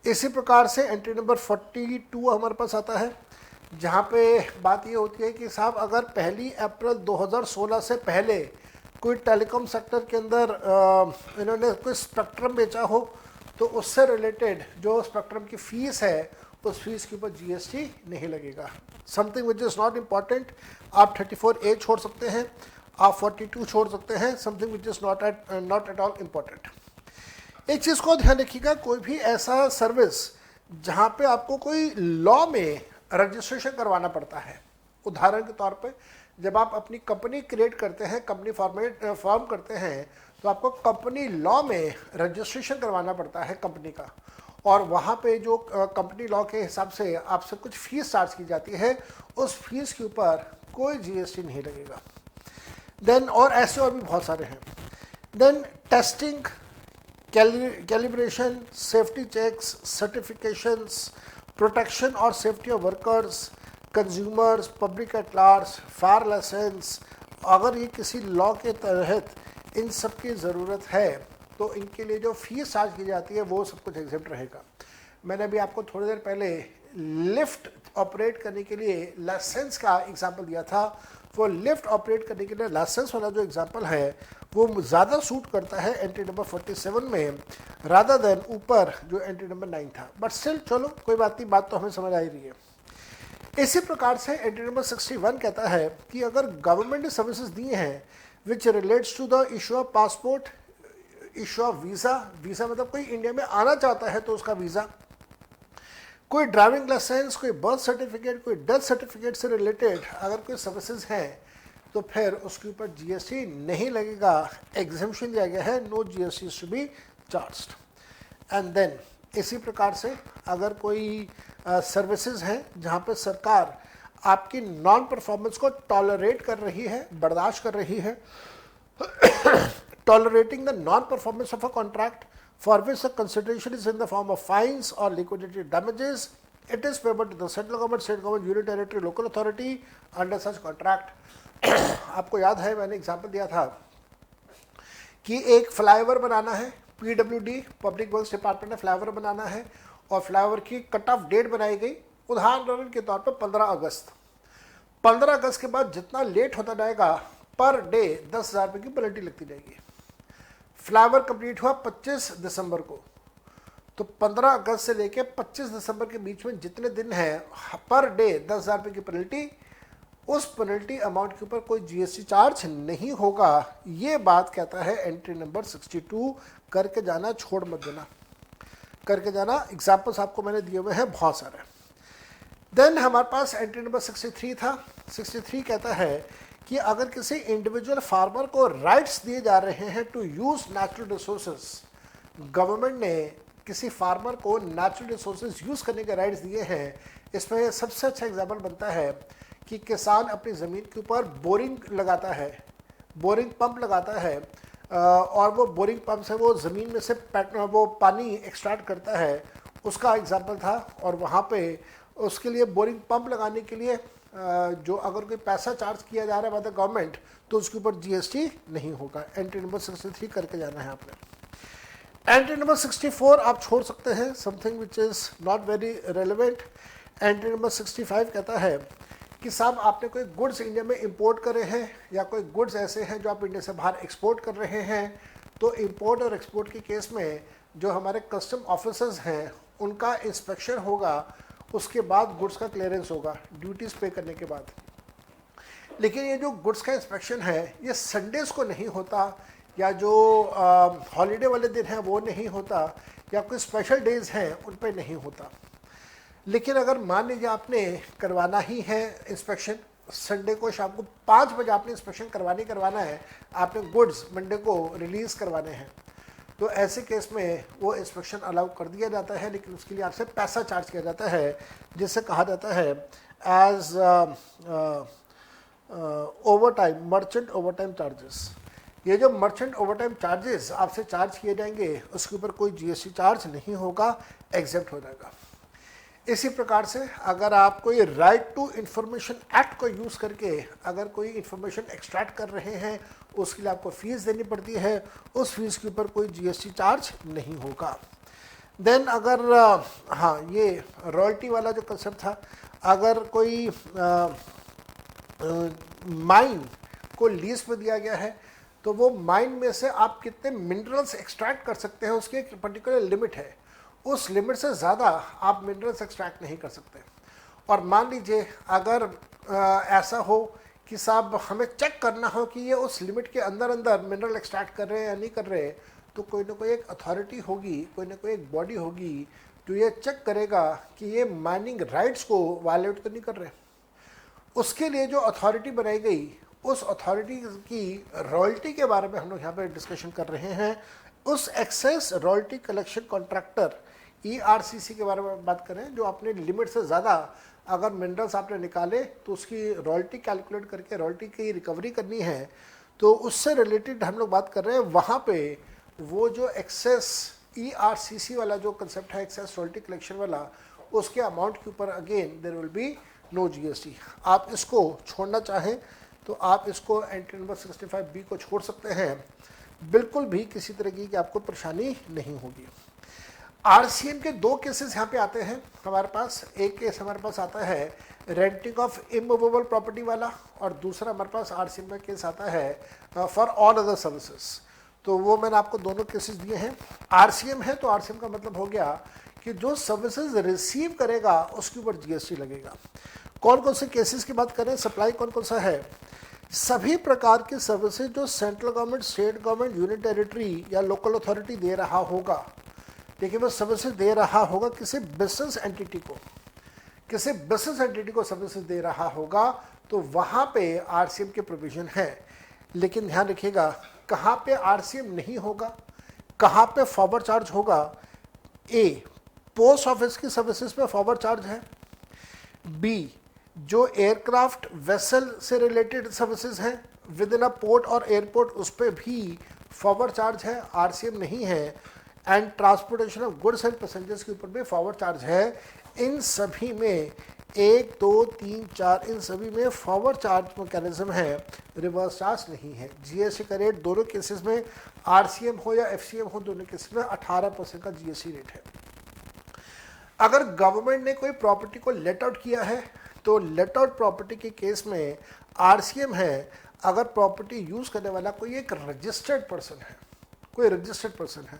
इसी प्रकार से एंट्री नंबर 42 हमारे पास आता है, जहाँ पे बात ये होती है कि साहब अगर 1 अप्रैल 2016 से पहले कोई टेलीकॉम सेक्टर के अंदर इन्होंने कोई स्पेक्ट्रम बेचा हो तो उससे रिलेटेड जो स्पेक्ट्रम की फ़ीस है उस फीस के ऊपर जीएसटी नहीं लगेगा। Something which is not important, आप 34A छोड़ सकते हैं, आप 42 छोड़ सकते हैं, something which is not at all important. एक चीज़ को ध्यान रखिएगा, कोई भी ऐसा सर्विस जहाँ पे आपको कोई लॉ में रजिस्ट्रेशन करवाना पड़ता है, उदाहरण के तौर पे जब आप अपनी कंपनी क्रिएट करते हैं, कंपनी फॉर्म करते हैं, तो आपको कंपनी लॉ में रजिस्ट्रेशन करवाना पड़ता है कंपनी का, और वहाँ पे जो कंपनी लॉ के हिसाब से आपसे कुछ फीस चार्ज की जाती है, उस फीस के ऊपर कोई जीएसटी नहीं लगेगा। देन और ऐसे और भी बहुत सारे हैं। Then testing, calibration, safety checks, certifications, protection और safety of workers, consumers, public at large, fire license, अगर ये किसी लॉ के तहत इन सब की ज़रूरत है तो इनके लिए जो फीस चार्ज की जाती है वो सब कुछ एग्जेप्ट रहेगा। मैंने अभी आपको थोड़ी देर पहले लिफ्ट ऑपरेट करने के लिए लाइसेंस का एग्जांपल दिया था। वो लिफ्ट ऑपरेट करने के लिए लाइसेंस वाला जो एग्जांपल है वो ज़्यादा सूट करता है एंट्री नंबर 47 में रादर देन ऊपर जो एंट्री नंबर 9 था, बट स्टिल चलो कोई बात नहीं, बात तो हमें समझ आ ही रही है। इसी प्रकार से एंट्री नंबर 61 कहता है कि अगर गवर्नमेंट ने सर्विसेज दी हैं which relates to the issue of passport, issue of visa, visa मतलब कोई इंडिया में आना चाहता है तो उसका वीज़ा, कोई ड्राइविंग लाइसेंस, कोई बर्थ सर्टिफिकेट, कोई डेथ सर्टिफिकेट से रिलेटेड अगर कोई सर्विसेज हैं तो फिर उसके ऊपर जीएसटी नहीं लगेगा। एग्जेम्पशन दिया गया है, no GST to be charged. And then इसी प्रकार से अगर कोई सर्विसेज हैं जहाँ पे सरकार आपकी नॉन परफॉर्मेंस को टॉलरेट कर रही है, बर्दाश्त कर रही है, tolerating the non-performance of a contract for which the consideration is in the form of fines or liquidated damages, it is payable to the central government, state government, union territory, local authority under such contract. आपको याद है मैंने एग्जाम्पल दिया था कि एक फ्लाईओवर बनाना है, पीडब्ल्यूडी पब्लिक वर्क्स डिपार्टमेंट ने फ्लाईओवर बनाना है और फ्लाईओवर की कट ऑफ डेट बनाई गई, उदाहरण के तौर पर 15 अगस्त। 15 अगस्त के बाद जितना लेट होता जाएगा पर डे 10,000 रुपये की पेनल्टी लगती जाएगी। फ्लाईओवर कंप्लीट हुआ 25 दिसंबर को, तो 15 अगस्त से लेकर 25 दिसंबर के बीच में जितने दिन हैं पर डे 10,000 रुपये की पेनल्टी, उस पेनल्टी अमाउंट के ऊपर कोई जीएसटी चार्ज नहीं होगा। ये बात कहता है एंट्री नंबर 62। करके जाना, छोड़ मत देना, करके जाना। एग्जाम्पल्स आपको मैंने दिए हुए हैं बहुत सारे। देन हमारे पास एंट्री नंबर 63 था। 63 कहता है कि अगर किसी इंडिविजुअल फार्मर को राइट्स दिए जा रहे हैं to use natural resources, government ने किसी फार्मर को नेचुरल रिसोर्सेज यूज़ करने के राइट्स दिए हैं, इसमें सबसे अच्छा एग्जांपल बनता है कि किसान अपनी ज़मीन के ऊपर बोरिंग लगाता है, बोरिंग पंप लगाता है और वो बोरिंग पंप से वो ज़मीन में से वो पानी एक्सट्रैक्ट करता है, उसका एग्जाम्पल था। और वहाँ पे उसके लिए बोरिंग पंप लगाने के लिए जो अगर कोई पैसा चार्ज किया जा रहा है बाय द गवर्नमेंट तो उसके ऊपर जीएसटी नहीं होगा। एंट्री नंबर 63 करके जाना है आपने। एंट्री नंबर 64 आप छोड़ सकते हैं, something which is not very relevant. Entry number 65 कहता है कि साहब आपने कोई गुड्स इंडिया में इंपोर्ट करे हैं या कोई गुड्स ऐसे हैं जो आप इंडिया से बाहर एक्सपोर्ट कर रहे हैं, तो इंपोर्ट और एक्सपोर्ट के केस में जो हमारे कस्टम ऑफिसर्स हैं उनका इंस्पेक्शन होगा, उसके बाद गुड्स का क्लियरेंस होगा ड्यूटीज़ पे करने के बाद। लेकिन ये जो गुड्स का इंस्पेक्शन है ये संडेज़ को नहीं होता, या जो हॉलीडे वाले दिन हैं वो नहीं होता, या कोई स्पेशल डेज हैं उन पे नहीं होता। लेकिन अगर मान लीजिए आपने करवाना ही है इंस्पेक्शन, संडे को शाम को 5 बजे आपने इंस्पेक्शन करवाना है, आपने गुड्स मंडे को रिलीज़ करवाने हैं, तो ऐसे केस में वो इंस्पेक्शन अलाउ कर दिया जाता है, लेकिन उसके लिए आपसे पैसा चार्ज किया जाता है जिसे कहा जाता है as over time, merchant over time charges. ये जो मर्चेंट ओवर टाइम चार्जेस आपसे चार्ज किए जाएंगे उसके ऊपर कोई जीएसटी चार्ज नहीं होगा, एग्जेप्ट हो जाएगा। इसी प्रकार से अगर आप कोई राइट टू इंफॉर्मेशन एक्ट को यूज़ करके अगर कोई इंफॉर्मेशन एक्सट्रैक्ट कर रहे हैं उसके लिए आपको फ़ीस देनी पड़ती है, उस फीस के ऊपर कोई जीएसटी चार्ज नहीं होगा। देन अगर हाँ, ये रॉयल्टी वाला जो कंसेप्ट था, अगर कोई माइन को लीज पे दिया गया है तो वो माइन में से आप कितने मिनरल्स एक्सट्रैक्ट कर सकते हैं उसकी एक पर्टिकुलर लिमिट है, उस लिमिट से ज़्यादा आप मिनरल्स एक्सट्रैक्ट नहीं कर सकते। और मान लीजिए अगर ऐसा हो कि साहब हमें चेक करना हो कि ये उस लिमिट के अंदर अंदर मिनरल एक्सट्रैक्ट कर रहे हैं या नहीं कर रहे, तो कोई ना कोई एक अथॉरिटी होगी, कोई ना कोई एक बॉडी होगी जो ये चेक करेगा कि ये माइनिंग राइट्स को वायलेट तो नहीं कर रहे। उसके लिए जो अथॉरिटी बनाई गई, उस अथॉरिटी की रॉयल्टी के बारे में हम लोग यहाँ पे डिस्कशन कर रहे हैं। उस excess royalty collection contractor ERCC के बारे में बात करें, जो अपने लिमिट से ज़्यादा अगर मिनरल्स आपने निकाले तो उसकी रॉयल्टी कैलकुलेट करके रॉयल्टी की रिकवरी करनी है, तो उससे रिलेटेड हम लोग बात कर रहे हैं। वहाँ पे वो जो एक्सेस ERCC वाला जो कंसेप्ट है, एक्सेस रॉयल्टी कलेक्शन वाला, उसके अमाउंट के ऊपर again there will be no GST। आप इसको छोड़ना चाहें तो आप इसको एंट्री नंबर 65B को छोड़ सकते हैं, बिल्कुल भी किसी तरह की आपको परेशानी नहीं होगी। RCM के दो केसेस यहाँ पे आते हैं हमारे पास। एक केस हमारे पास आता है रेंटिंग ऑफ इमूवेबल प्रॉपर्टी वाला, और दूसरा हमारे पास RCM का केस आता है फॉर ऑल अदर सर्विसेज। तो वो मैंने आपको दोनों केसेस दिए हैं। RCM है तो RCM का मतलब हो गया कि जो सर्विसेज रिसीव करेगा उसके ऊपर GST लगेगा। कौन कौन से केसेस की बात करें, सप्लाई कौन कौन सा है? सभी प्रकार की सर्विसेज जो central government, state government, union territory या लोकल अथॉरिटी दे रहा होगा, देखिए वो सर्विसेज दे रहा होगा किसी बिजनेस एंटिटी को, किसी बिजनेस एंटिटी को सर्विसेज दे रहा होगा, तो वहाँ पे RCM के प्रोविजन है। लेकिन ध्यान रखिएगा, कहाँ पे RCM नहीं होगा, कहाँ पे फॉरवर्ड चार्ज होगा? A, पोस्ट ऑफिस की सर्विसेज पे फॉरवर्ड चार्ज है। B, जो एयरक्राफ्ट वेसल से रिलेटेड सर्विसेज हैं विद इन अ पोर्ट और एयरपोर्ट, उस पर भी फॉरवर्ड चार्ज है, RCM नहीं है। And transportation of goods and passengers के ऊपर भी फॉरवर्ड चार्ज है। इन सभी में 1, 2, 3, 4 इन सभी में फॉरवर्ड चार्ज मैकेनिज्म है, रिवर्स चार्ज नहीं है। GST का रेट दोनों केसेस में, RCM हो या FCM हो, दोनों केसेस में 18% का GST रेट है। अगर गवर्नमेंट ने कोई प्रॉपर्टी को लेट आउट किया है तो लेट आउट प्रॉपर्टी के केस में RCM है अगर प्रॉपर्टी यूज़ करने वाला कोई एक रजिस्टर्ड पर्सन है, कोई रजिस्टर्ड पर्सन है,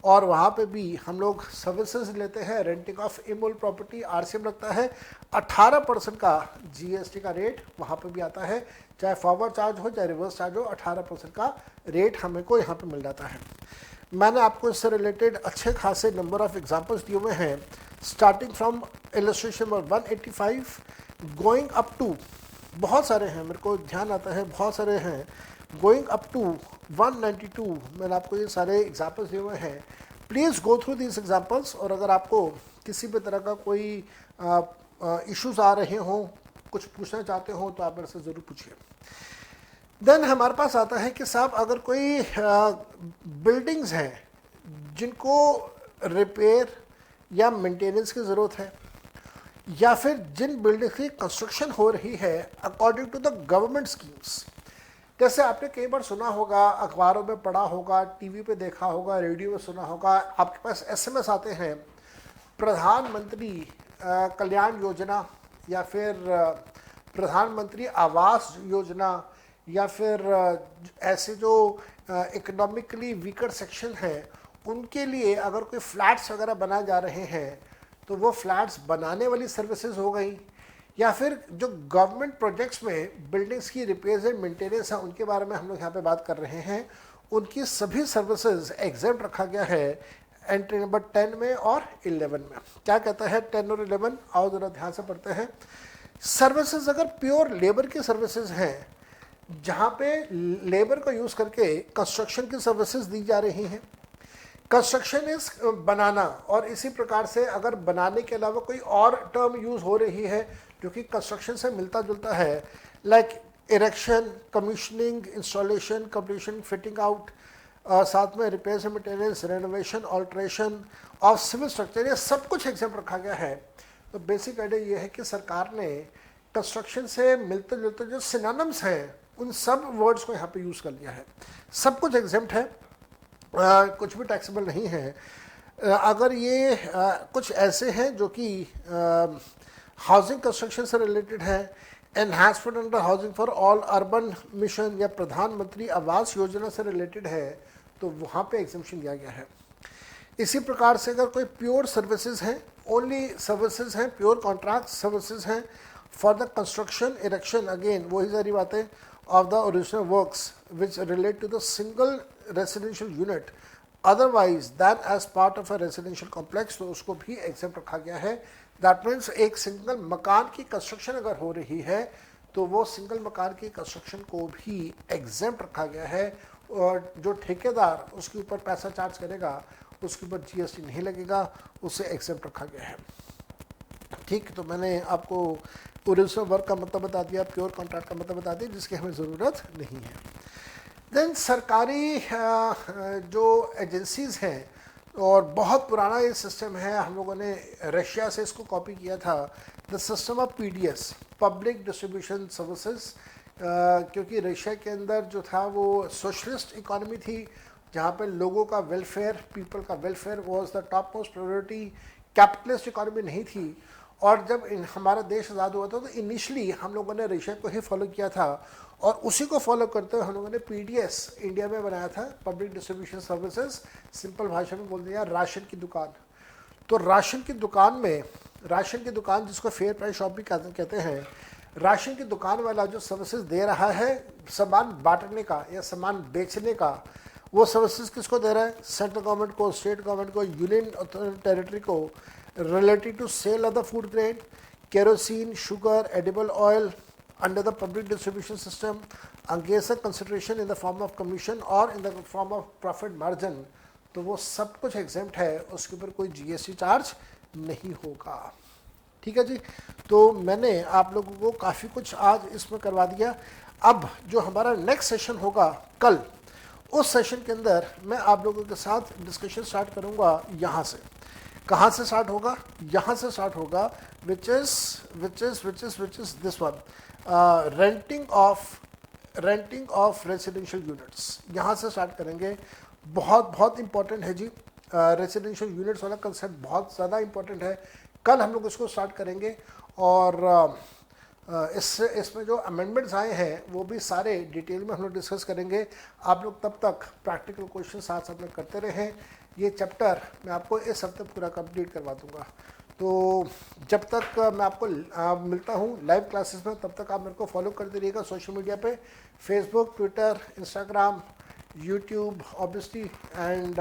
और वहाँ पे भी हम लोग सर्विसेज लेते हैं renting of immovable property, RCM लगता है। 18% का GST का रेट वहाँ पे भी आता है, चाहे फॉरवर्ड चार्ज हो चाहे रिवर्स चार्ज हो, 18% का रेट हमें को यहाँ पे मिल जाता है। मैंने आपको इससे रिलेटेड अच्छे खासे नंबर ऑफ एग्जांपल्स दिए हुए हैं, starting from illustration number 185 going up to, बहुत सारे हैं, मेरे को ध्यान आता है बहुत सारे हैं, गोइंग अप टू 192। मैंने आपको ये सारे एग्जांपल्स दिए हुए हैं। Please go through these examples, और अगर आपको किसी भी तरह का कोई इश्यूज आ रहे हों, कुछ पूछना चाहते हो, तो आप मेरे से ज़रूर पूछिए। देन हमारे पास आता है कि साहब अगर कोई बिल्डिंग्स हैं जिनको रिपेयर या मेंटेनेंस की ज़रूरत है, या फिर जिन बिल्डिंग्स की कंस्ट्रक्शन हो रही है according to the government schemes, जैसे आपने कई बार सुना होगा, अखबारों में पढ़ा होगा, टीवी पे देखा होगा, रेडियो में सुना होगा, आपके पास SMS आते हैं, प्रधानमंत्री कल्याण योजना या फिर प्रधानमंत्री आवास योजना, या फिर ऐसे जो इकोनॉमिकली वीकर सेक्शन हैं उनके लिए अगर कोई फ्लैट्स वगैरह बनाए जा रहे हैं तो वो फ्लैट्स बनाने वाली सर्विसेज हो गई, या फिर जो गवर्नमेंट प्रोजेक्ट्स में बिल्डिंग्स की रिपेयर्स एंड मेंटेनेंस है उनके बारे में हम लोग यहाँ पे बात कर रहे हैं, उनकी सभी सर्विसेज एग्जेम्प्ट रखा गया है एंट्री नंबर 10 में और 11 में। क्या कहता है 10 और 11? आओ जरा ध्यान से पढ़ते हैं। सर्विसेज अगर प्योर लेबर की सर्विसेज हैं, जहाँ पे लेबर को यूज़ करके कंस्ट्रक्शन की सर्विसेज दी जा रही हैं, कंस्ट्रक्शन इज बनाना, और इसी प्रकार से अगर बनाने के अलावा कोई और टर्म यूज़ हो रही है जो कि कंस्ट्रक्शन से मिलता जुलता है, like erection, commissioning, installation, completion, fitting out, साथ में repairs and maintenance, renovation, alteration of civil structure, ये सब कुछ एग्जाम्प्ट रखा गया है। तो बेसिक आइडिया ये है कि सरकार ने कंस्ट्रक्शन से मिलते जुलते जो सिनोनिम्स हैं उन सब वर्ड्स को यहाँ पे यूज़ कर लिया है। सब कुछ एग्जेम्प्ट है, कुछ भी टैक्सेबल नहीं है। अगर ये कुछ ऐसे हैं जो कि हाउसिंग कंस्ट्रक्शन से रिलेटेड है, enhancement under housing for all urban mission या प्रधानमंत्री आवास योजना से रिलेटेड है तो वहाँ पे एग्जम्पशन दिया गया है। इसी प्रकार से अगर कोई प्योर सर्विसेज हैं, ओनली सर्विसेज हैं, प्योर कॉन्ट्रैक्ट सर्विसेज हैं for the construction erection, again वही सारी बातें, of the original works which relate to the single residential unit otherwise than as part of a residential complex, तो उसको भी एग्जेम्प्ट रखा गया है। दैट मीन्स एक सिंगल मकान की कंस्ट्रक्शन अगर हो रही है तो वो सिंगल मकान की कंस्ट्रक्शन को भी एग्जेम्प्ट रखा गया है, और जो ठेकेदार उसके ऊपर पैसा चार्ज करेगा उसके ऊपर जीएसटी नहीं लगेगा, उसे एग्जेम्प्ट रखा गया है। ठीक, तो मैंने आपको ओरिजिनल वर्क का मतलब बता दिया, प्योर कॉन्ट्रैक्ट का मतलब बता दिया, जिसकी हमें ज़रूरत नहीं है। देन सरकारी जो एजेंसीज़ हैं, और बहुत पुराना ये सिस्टम है, हम लोगों ने रशिया से इसको कॉपी किया था, the system of PDS, public distribution services, क्योंकि रशिया के अंदर जो था वो सोशलिस्ट इकोनॉमी थी, जहाँ पे लोगों का वेलफेयर, पीपल का welfare was the top most priority, capitalist economy नहीं थी। और जब हमारा देश आज़ाद हुआ था तो इनिशियली हम लोगों ने रशिया को ही फॉलो किया था, और उसी को फॉलो करते हुए हम लोगों ने पीडीएस इंडिया में बनाया था, पब्लिक डिस्ट्रीब्यूशन सर्विसेज, सिंपल भाषा में बोल दिया राशन की दुकान। तो राशन की दुकान में, राशन की दुकान जिसको फेयर प्राइस शॉप भी कहते हैं, राशन की दुकान वाला जो सर्विसेज दे रहा है सामान बांटने का या सामान बेचने का, वो सर्विसेज किसको दे रहा है? सेंट्रल गवर्नमेंट को, स्टेट गवर्नमेंट को, यूनियन टेरिटरी को, related to sale of the food grain, kerosene, sugar, edible oil under the public distribution system against a consideration in the form of commission or in the form of profit margin, तो वो सब कुछ एग्जेम्प्ट है, उसके ऊपर कोई जीएसटी चार्ज नहीं होगा। ठीक है जी, तो मैंने आप लोगों को काफ़ी कुछ आज इसमें करवा दिया। अब जो हमारा नेक्स्ट सेशन होगा कल, उस सेशन के अंदर मैं आप लोगों के साथ डिस्कशन स्टार्ट करूँगा यहाँ से। कहाँ से स्टार्ट होगा? यहाँ से स्टार्ट होगा, which is this one, renting of residential units, यहाँ से स्टार्ट करेंगे। बहुत इंपॉर्टेंट है जी, रेसिडेंशियल यूनिट्स वाला कंसेप्ट बहुत ज़्यादा इंपॉर्टेंट है। कल हम लोग इसको स्टार्ट करेंगे, और इसमें जो अमेंडमेंट्स आए हैं वो भी सारे डिटेल में हम लोग डिस्कस करेंगे। आप लोग तब तक प्रैक्टिकल क्वेश्चन साथ साथ में करते रहें। ये चैप्टर मैं आपको इस हफ्ते पूरा कंप्लीट करवा दूंगा। तो जब तक मैं आपको मिलता हूँ लाइव क्लासेस में, तब तक आप मेरे को फॉलो करते रहिएगा सोशल मीडिया पे, Facebook, Twitter, Instagram, YouTube obviously, and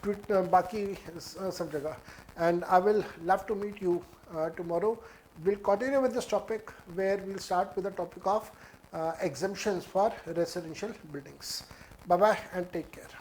Twitter, बाकी सब जगह। And I will love to meet you tomorrow. We'll continue with this topic, where we'll start with the topic of exemptions for residential buildings. Bye bye and take care.